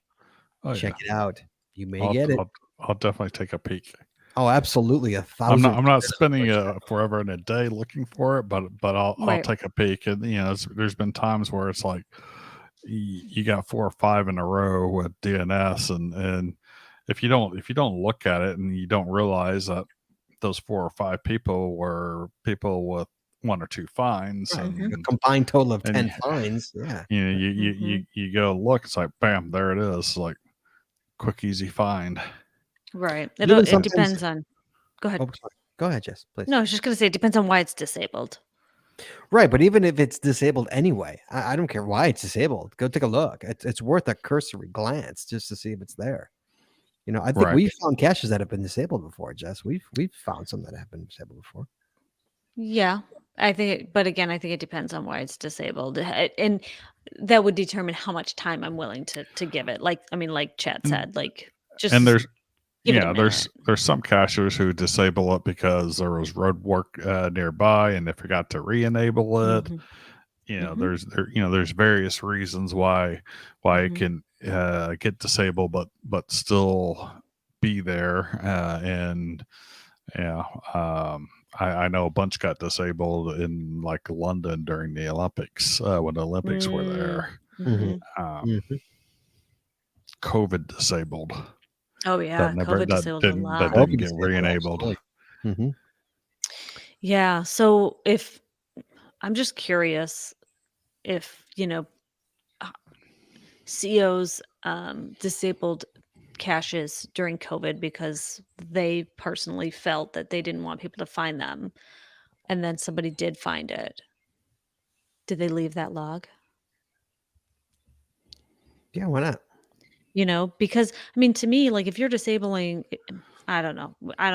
Oh check yeah. it out. You may I'll, get it. I'll definitely take a peek. Oh, absolutely, I'm not 1,000%. spending forever in a day looking for it, but I'll Right. take a peek. And there's been times where it's like you got 4 or 5 in a row with DNS, and if you don't look at it and you don't realize that those 4 or 5 people were people with 1 or 2 fines, Right. Mhm. A combined total of and 10 fines. Yeah. you go look, it's like bam, there it is, like quick easy find. Right. Even It sometimes. depends on. Go ahead. Oh, sorry. Go ahead, Jess, please. No, I was just gonna say it depends on why it's disabled. Right, but even if it's disabled anyway, I don't care why it's disabled. Go take a look. It's worth a cursory glance just to see if it's there. I think Right. we've found caches that have been disabled before, Jess. We've found some that have been disabled before. Yeah. But again, I think it depends on why it's disabled. And that would determine how much time I'm willing to give it. Like Chad And said, like and just there's give it a yeah, minute. there's some cachers who disable it because there was road work nearby and they forgot to re-enable it. Mhm. Mhm. There's various reasons why it Mhm. can get disabled, but still be there. And yeah, I know a bunch got disabled in like London during the Olympics when the Olympics were Mm. there. Mhm. Um, Mhm. COVID disabled Oh that yeah, never COVID that disabled a didn't that lot. didn't COVID get disabled, re-enabled. absolutely. Mhm. Yeah, so if I'm just curious if, uh, CEOs disabled caches during COVID because they personally felt that they didn't want people to find them, and then somebody did find it. Did they leave that log? Yeah, why not? Because I mean, to me, like if you're disabling, I don't know. I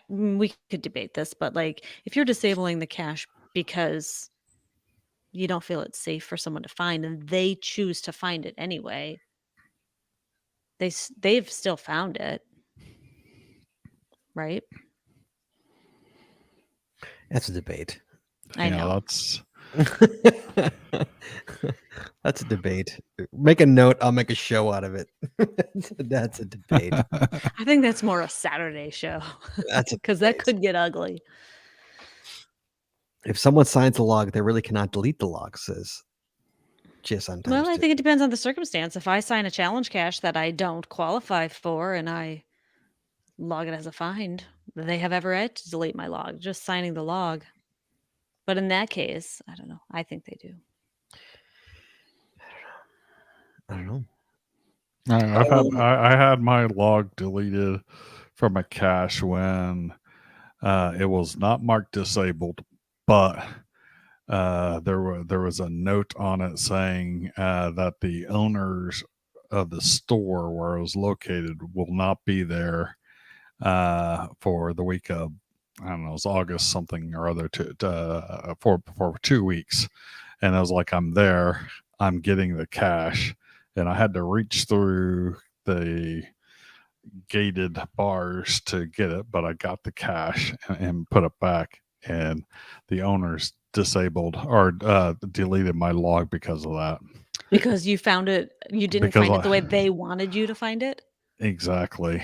don't. We could debate this, but like if you're disabling the cache because you don't feel it's safe for someone to find, and they choose to find it anyway, they've still found it, right? That's a debate. I Yeah, know. That's a debate. Make a note. I'll make a show out of it. That's a debate. that's I think that's more a Saturday show That's a because that debate. could get ugly. If someone signs a log, they really cannot delete the log, says GSM Well, times I two. think it depends on the circumstance. If I sign a challenge cache that I don't qualify for and I log it as a find, they have every right to delete my log, just signing the log. But in that case, I don't know. I think they do. I don't know. I had my log deleted from a cache when it was not marked disabled, but there was a note on it saying that the owners of the store where it was located will not be there for the week of, I don't know, it was August something or other for 2 weeks, and I was like, I'm there, I'm getting the cash, and I had to reach through the gated bars to get it, but I got the cash and put it back, and the owners disabled or deleted my log because of that. Because you found it, you didn't Because find it the way they wanted you to find it? exactly.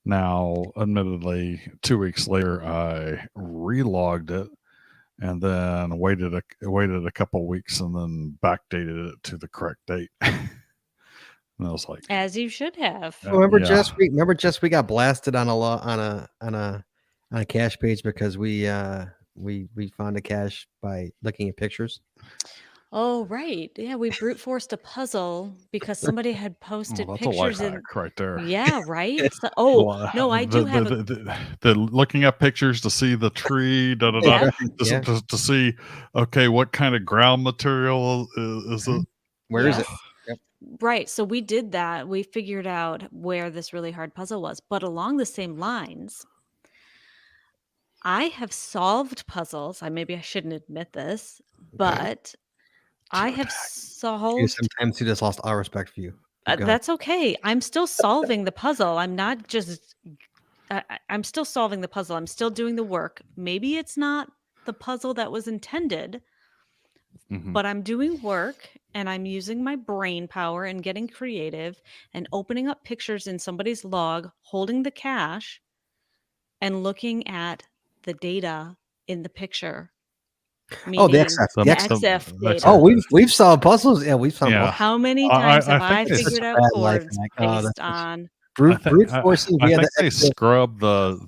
Now, admittedly, 2 weeks later, I relogged it and then waited a couple weeks and then backdated it to the correct date. And I was like, As you should have. Remember, yeah. Jess? We got blasted on a cache page because we found a cache by looking at pictures. Oh, right. Yeah, we brute forced a puzzle because somebody had posted Well, that's a life pictures in. hack right there. Yeah, right. So, no, I do have a. The looking at pictures to see the tree, Yeah. Yeah. to see, okay, what kind of ground material is it? Where is Yes. it? Yep. Right. So we did that. We figured out where this really hard puzzle was. But along the same lines, I have solved puzzles. Maybe I shouldn't admit this, but I have solved. Sometimes he just lost all respect for you. Keep going. That's okay. I'm still solving the puzzle. I'm not just. I'm still solving the puzzle. I'm still doing the work. Maybe it's not the puzzle that was intended, Mhm. but I'm doing work and I'm using my brain power and getting creative and opening up pictures in somebody's log, holding the cache and looking at the data in the picture. Oh, the Meaning XF. The- The the XF. XF the data. Oh, we've solved puzzles. Yeah, we've solved Yeah. puzzles. How many I- times I have think I it's figured out bad life chords hack. Oh, based that's on brute forcing I via think the they XF. scrub the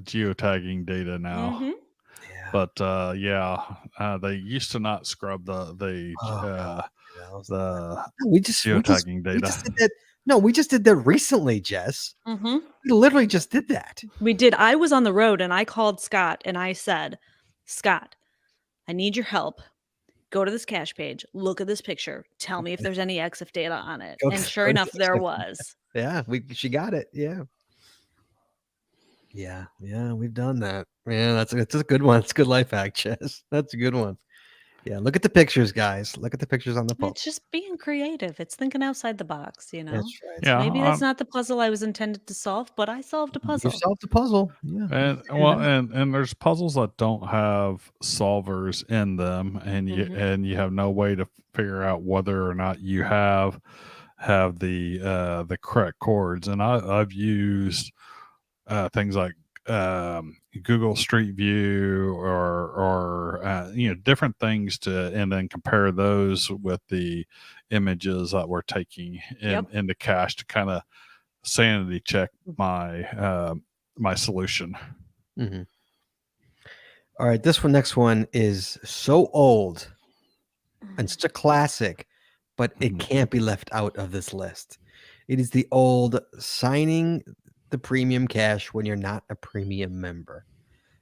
geotagging data now. Mhm. Yeah. But they used to not scrub the Oh, God. the We just geotagging data. did that. No, we just did that recently, Jess. Mhm. We literally just did that. We did. I was on the road and I called Scott and I said, Scott, I need your help. Go to this cache page, look at this picture, tell me if there's any EXIF data on it. Go And to- sure go to enough, there EXIF. was. Yeah, she got it. Yeah. Yeah, we've done that. Yeah, that's a good one. It's a good life hack, Jess. That's a good one. Yeah, look at the pictures, guys. Look at the pictures on the post. It's just being creative. It's thinking outside the box, you know? That's right. Yeah, Maybe that's not the puzzle I was intended to solve, but I solved a You puzzle. solved the puzzle. Yeah. and there's puzzles that don't have solvers in them, and you have no way to figure out whether or not you have the correct chords. And I've used things like Google Street View or different things and then compare those with the images that we're taking into cache to kind of sanity check my my solution. Mm-hmm. All right, next one is so old and such a classic, but it can't be left out of this list. It is the old signing the premium cache when you're not a premium member.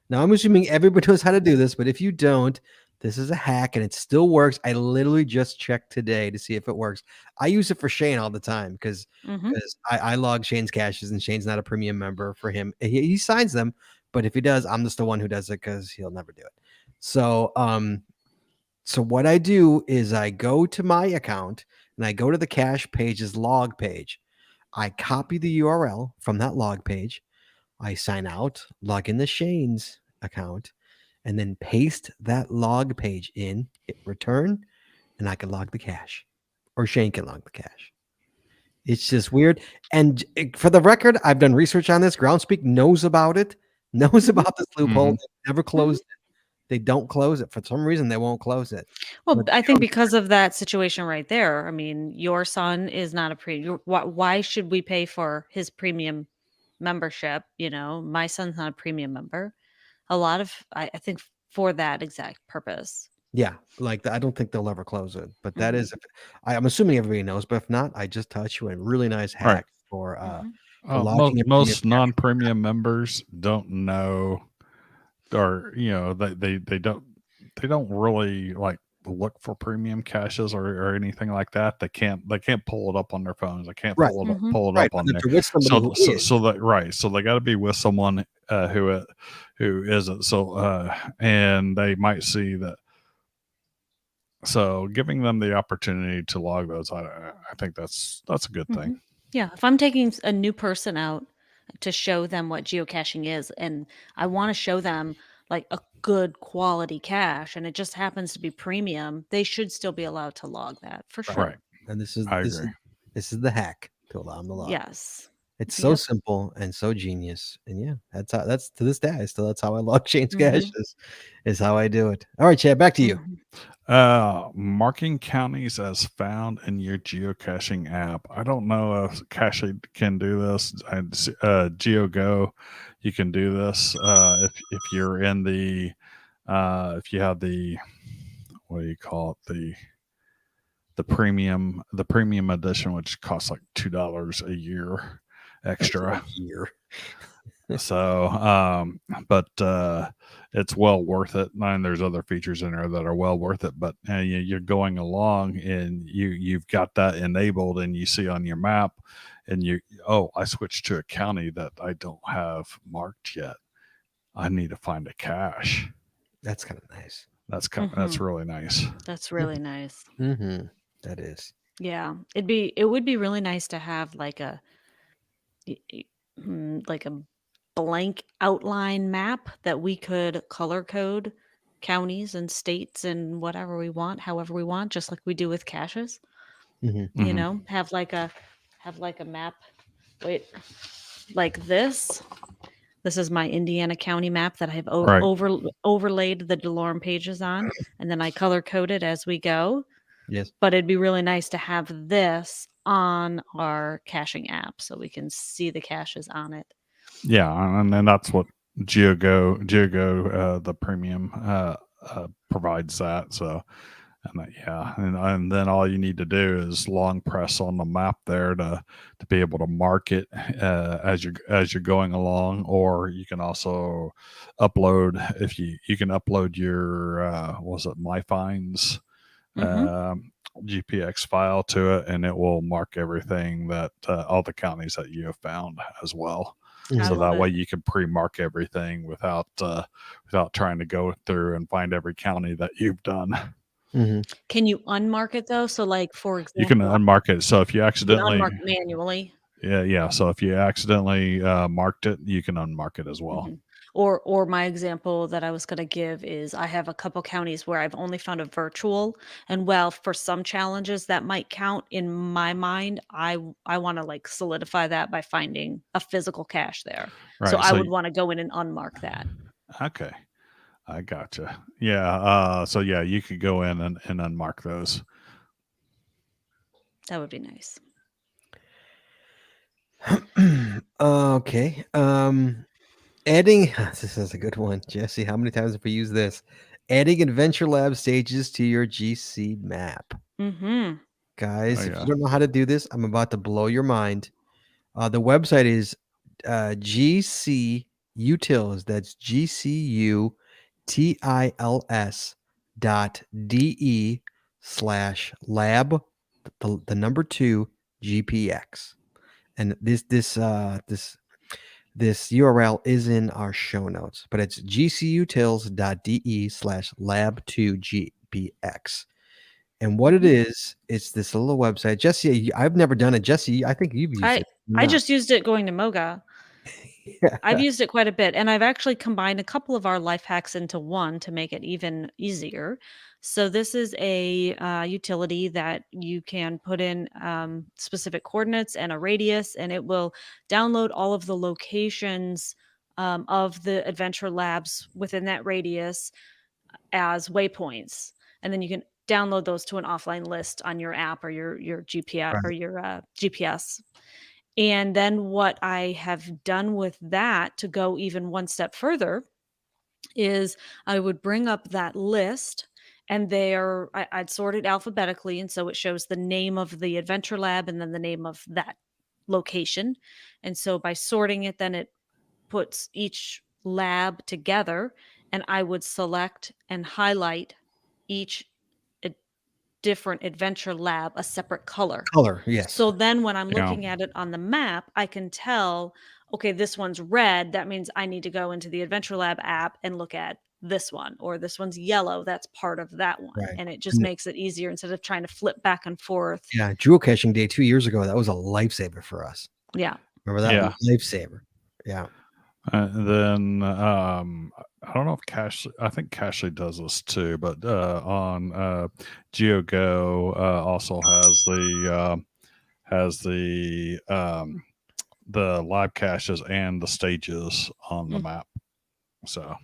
Now, I'm assuming everybody knows how to do this, but if you don't, this is a hack and it still works. I literally just checked today to see if it works. I use it for Shane all the time because I log Shane's caches and Shane's not a premium member for him. He signs them, but if he does, I'm just the one who does it because he'll never do it. So, so what I do is I go to my account and I go to the cache page's log page. I copy the URL from that log page. I sign out, log in the Shane's account, and then paste that log page in, hit return, and I can log the cache, or Shane can log the cache. It's just weird. And for the record, I've done research on this. Groundspeak knows about it, knows about this loophole. They never closed it. They don't close it. For some reason, they won't close it. Well, I think because of that situation right there, I mean, your son is not a premium. Why should we pay for his premium membership? You know, my son's not a premium member. I think for that exact purpose. Yeah, like I don't think they'll ever close it. But that is, I'm assuming everybody knows. But if not, I just taught you a really nice hack for logging most non-premium members don't know, or they don't really like look for premium caches or anything like that. They can't pull it up on their phones. They can't pull it up on there. So they got to be with someone who isn't. So and they might see that. So giving them the opportunity to log those, I think that's a good thing. Yeah, if I'm taking a new person out to show them what geocaching is, and I want to show them like a good quality cache, and it just happens to be premium, they should still be allowed to log that for sure. Right. And this is I agree. this is the hack to allow them to log. Yes. It's so Yep. simple and so genius. And yeah, that's to this day. That's how I log change Mhm. caches, is how I do it. All right, Chad, back to you. Mhm. Marking counties as found in your geocaching app. I don't know if Cache can do this. GeoGo, you can do this if you're in the if you have the, what do you call it, the premium edition, which costs like $2 a year extra. Year. So but it's well worth it, and there's other features in there that are well worth it. But you're going along and you've got that enabled, and you see on your map, and I switched to a county that I don't have marked yet. I need to find a cache. That's kind of nice. That's Mhm. really nice. That's really nice. Mm-hmm. That is. Yeah. It would be really nice to have like like a blank outline map that we could color code counties and states and whatever we want, however we want, just like we do with caches. Mm-hmm. You know, have like a map. Wait, like this. This is my Indiana County map that I've Right. overlaid the DeLorme pages on, and then I color code it as we go. Yes. But it'd be really nice to have this on our caching app so we can see the caches on it. Yeah, and then that's what GeoGo, the premium provides that. So, and then all you need to do is long press on the map there to be able to mark it as you're going along. Or you can also upload, if you can upload your was it My Finds GPX file to it, and it will mark everything that all the counties that you have found as well. I So love that way it. you can pre-mark everything without trying to go through and find every county that you've done. Mm-hmm. Can you unmark it though? So, like for You can example, unmark it. So if you you can accidentally, unmark it manually. yeah. So if you accidentally marked it, you can unmark it as well. Mhm. Or my example that I was going to give is I have a couple counties where I've only found a virtual, and well, for some challenges that might count in my mind, I want to like solidify that by finding a physical cache there. So Right. I So would want to go in and unmark that. okay, I gotcha. Yeah. So yeah, you could go in and unmark those. That would be nice. Okay. Adding this is a good one, Jesse. How many times have we used this? Adding Adventure Lab stages to your GC map. Mhm. Guys, Oh, if yeah. you don't know how to do this, I'm about to blow your mind. The website is GC Utils. That's GCUTILS.de/lab the number 2 GPX. And this URL is in our show notes, but it's gcutils.de/lab2gpx. And what it is, it's this little website. Jesse, I've never done it. Jesse, I think you've used I it. I No. just used it going to Moga. I've used it quite a bit, and I've actually combined a couple of our life hacks into one to make it even easier. So this is a utility that you can put in specific coordinates and a radius, and it will download all of the locations of the adventure labs within that radius as waypoints, and then you can download those to an offline list on your app or your GPS or Right. your GPS. And then what I have done with that to go even one step further is I would bring up that list and I'd sort it alphabetically. And so it shows the name of the adventure lab and then the name of that location. And so by sorting it, then it puts each lab together, and I would select and highlight each different adventure lab a separate color. Yes. So then when I'm Yeah. looking at it on the map, I can tell, okay, this one's red. That means I need to go into the Adventure Lab app and look at this one, or this one's yellow. That's part of that one. Right. And it just makes it easier instead of trying to flip back and forth. Yeah, jewel caching day 2 years ago, that was a lifesaver for us. Yeah. Remember that? Yeah. Lifesaver. Yeah. And then I don't know if I think Cashly does this too, but on GeoGo also has the the live caches and the stages on the Mm. map. So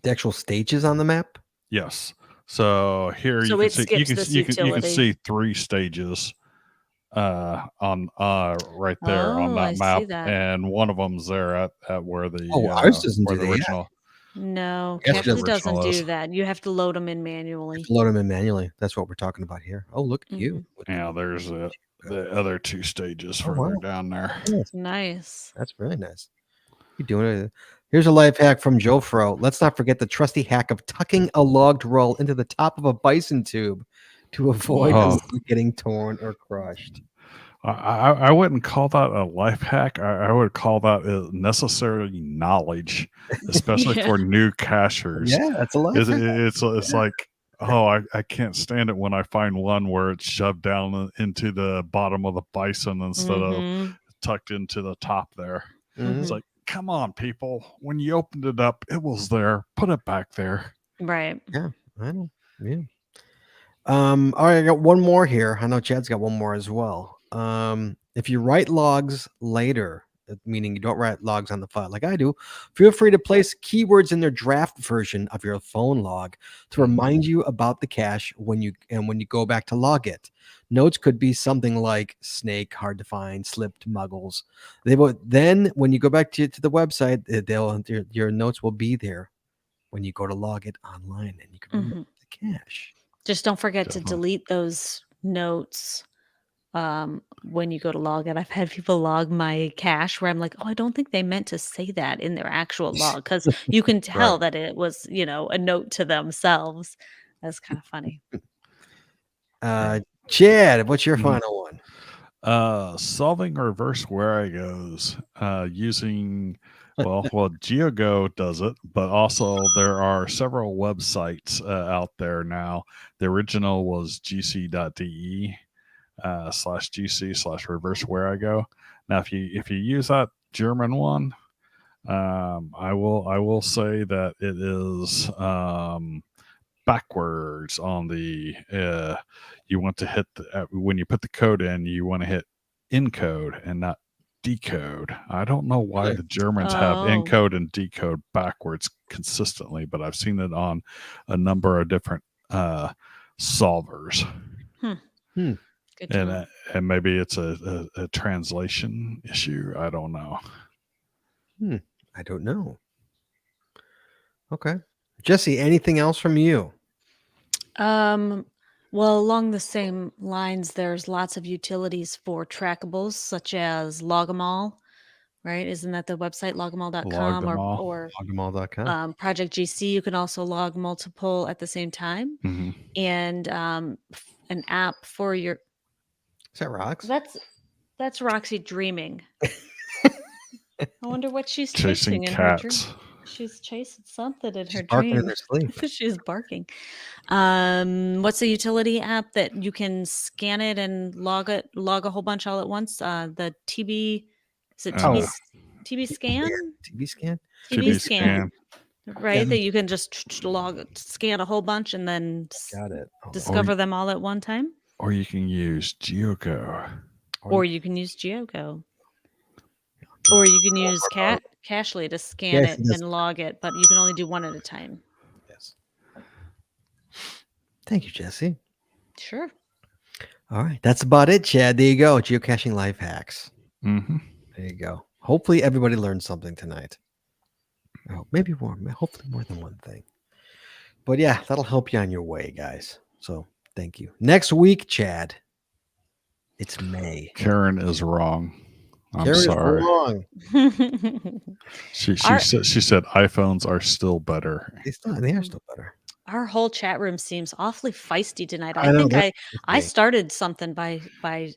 The actual stages on the map. yes. So here So you can it see skips this you can utility. see 3 stages on right there on Oh, I that see map, that. and one of them's there at where the Ours doesn't where do the that. Yeah. original No, Yes, it Cashly does. doesn't original do is. that. You have to load them in You have manually. to load them in manually. That's what we're talking about here. Oh, look at you. with the- Yeah, there's the other 2 stages further wow. down there. Yes, Nice. that's really nice. You're doing it. Here's a life hack from Joe Fro. Let's not forget the trusty hack of tucking a logged roll into the top of a bison tube to avoid the Yes. log getting torn or crushed. I wouldn't call that a life hack. I would call that necessary knowledge, especially Yeah. for new cachers. Yeah, that's a life It's, hack. it's like, oh, I can't stand it when I find one where it's shoved down into the bottom of the bison instead of Mhm. tucked into the top there. Mhm. It's like, come on, people. When you opened it up, it was there. Put it back there. Right. Yeah, I know. Yeah. All right, I got one more here. I know Chad's got one more as well. If you write logs later, meaning you don't write logs on the file like I do, feel free to place keywords in their draft version of your phone log to remind you about the cache when you go back to log it. Notes could be something like snake, hard to find, slipped, muggles. They will then when you go back to the website, your notes will be there when you go to log it online, and you can remember the cache. Just don't forget to Definitely. delete those notes when you go to log it. I've had people log my cache where I'm like, oh, I don't think they meant to say that in their actual log, because you can tell that it was, a note to themselves. That's kind of funny. Chad, what's your Mhm. final one? Solving reverse where I goes using well GeoGo does it, but also there are several websites out there now. The original was gc.de /gc /reverse where I go. Now if you use that German one, I will say that it is backwards on the you want to hit when you put the code in, you want to hit encode and not decode. I don't know why the Germans have Oh. encode and decode backwards consistently, but I've seen it on a number of different solvers. Good to know. And maybe it's a translation issue. I don't know. I don't know. Okay. Jesse, anything else from you? Well, along the same lines, there's lots of utilities for trackables, such as Log'em, right? Isn't that the website, log'em or Log'em.com. Project GC? You can also log multiple at the same time, Mhm. and an app for your. Is that rocks? That's Roxy dreaming. I wonder what she's Chasing chasing in her dream. cats. She's chasing something in her barking in dream. her sleep. She's barking. What's the utility app that you can scan it and log a whole bunch all at once? The TB, is it TB, TB scan? TV scan? TB scan, right? Yeah. That you can just scan a whole bunch and then Got it. Oh, discover them all at one time. Or you can use GeoGo. Or you can use GeoGo. Or you can use Cashly to scan Yes, it it does. and log it, but you can only do one at a time. Yes. Thank you, Jesse. Sure. All right. That's about it, Chad. There you go. Geocaching life hacks. Mm-hmm. There you go. Hopefully everybody learned something tonight. Oh, maybe more. Hopefully more than one thing. But yeah, that'll help you on your way, guys. So thank you. Next week, Chad, it's May. Karen is wrong. I'm Karen is sorry. wrong. She said iPhones are still better. They are still better. Our whole chat room seems awfully feisty tonight. I know, think that's I me. started something by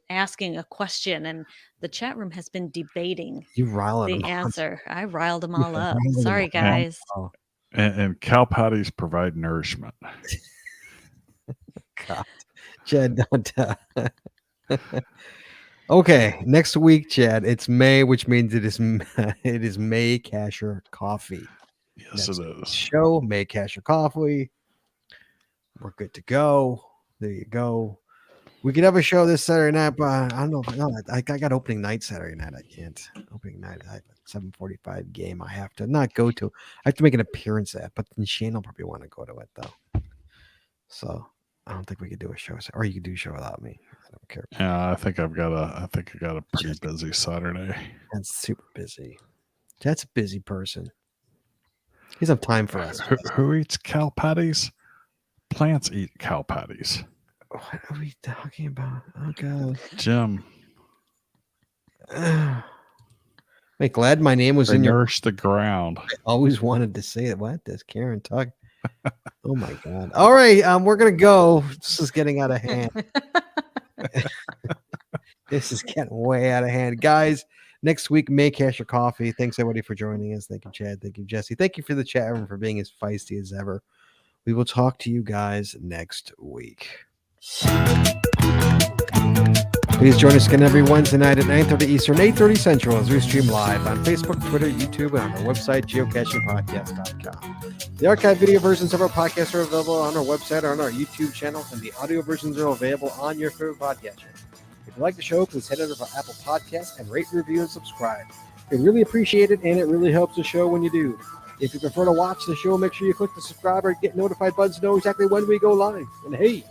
asking a question, and the chat room has been debating You riled the them. answer. I riled them You all up. riled them Sorry, all. guys. Oh, And cow patties provide nourishment. God. Chad, don't. Okay, next week, Chad. It's May, which means it is May Casher Coffee. Yes, Next it is. Show May Casher Coffee. We're good to go. There you go. We could have a show this Saturday night, but I don't know. No, I got opening night Saturday night. I can't. Opening night, I have a 7:45 game. I have to not go to. I have to make an appearance at, but then Shane will probably want to go to it though. So I don't think we could do a show, or you could do a show without me. I don't care. Yeah, I think I got a pretty busy Saturday. That's super busy. That's a busy person. He doesn't have time for us. Who eats cow patties? Plants eat cow patties. What are we talking about? Oh god. Jim, Wait, glad my name was they in your. nourish the ground. I always wanted to say it. What does Karen talk? Oh my god! All right, we're gonna go. This is getting out of hand. This is getting way out of hand, guys. Next week, May Cash or Coffee. Thanks everybody for joining us. Thank you, Chad. Thank you, Jesse. Thank you for the chat room for being as feisty as ever. We will talk to you guys next week. Please join us again every Wednesday night at 9:30 Eastern, 8:30 Central as we stream live on Facebook, Twitter, YouTube, and on our website, geocachingpodcast.com. The archived video versions of our podcast are available on our website or on our YouTube channel, and the audio versions are available on your favorite podcatcher. If you like the show, please head over to Apple Podcasts and rate, review, and subscribe. We really appreciate it, and it really helps the show when you do. If you prefer to watch the show, make sure you click the subscribe or get notified buttons to know exactly when we go live. And hey,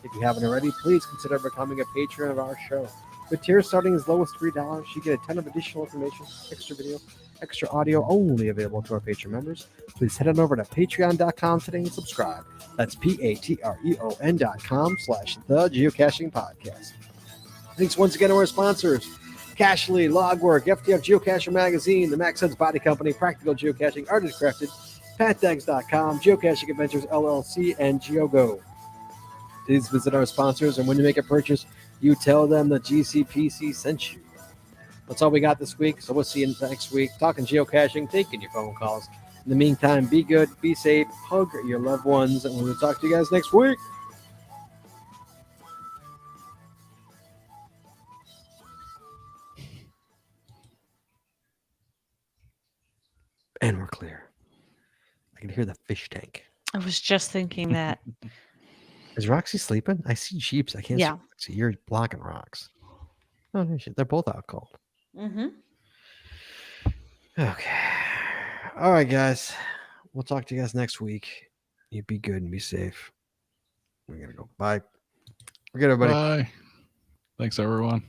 if you haven't already, please consider becoming a patron of our show. With tiers starting as low as $3, you get a ton of additional information, extra video, extra audio only available to our Patreon members. Please head on over to patreon.com today and subscribe. That's patreon.com/the Geocaching Podcast. Thanks once again to our sponsors, Cashly, Logwork, FTF Geocacher Magazine, the Max Sense Body Company, Practical Geocaching, Artist Crafted, PatDags.com, Geocaching Adventures LLC, and GeoGo. Please visit our sponsors, and when you make a purchase, you tell them the GCPC sent you. That's all we got this week, so we'll see you next week. Talking geocaching, taking your phone calls. In the meantime, be good, be safe, hug your loved ones, and we'll talk to you guys next week. And we're clear. I can hear the fish tank. I was just thinking that. Is Roxy sleeping? I see Jeeps. I can't see Roxy. You're blocking rocks. Oh, no shit. They're both out cold. Mm-hmm. Okay. All right, guys. We'll talk to you guys next week. You be good and be safe. We're going to go. Bye. Forget everybody. Bye. Thanks, everyone.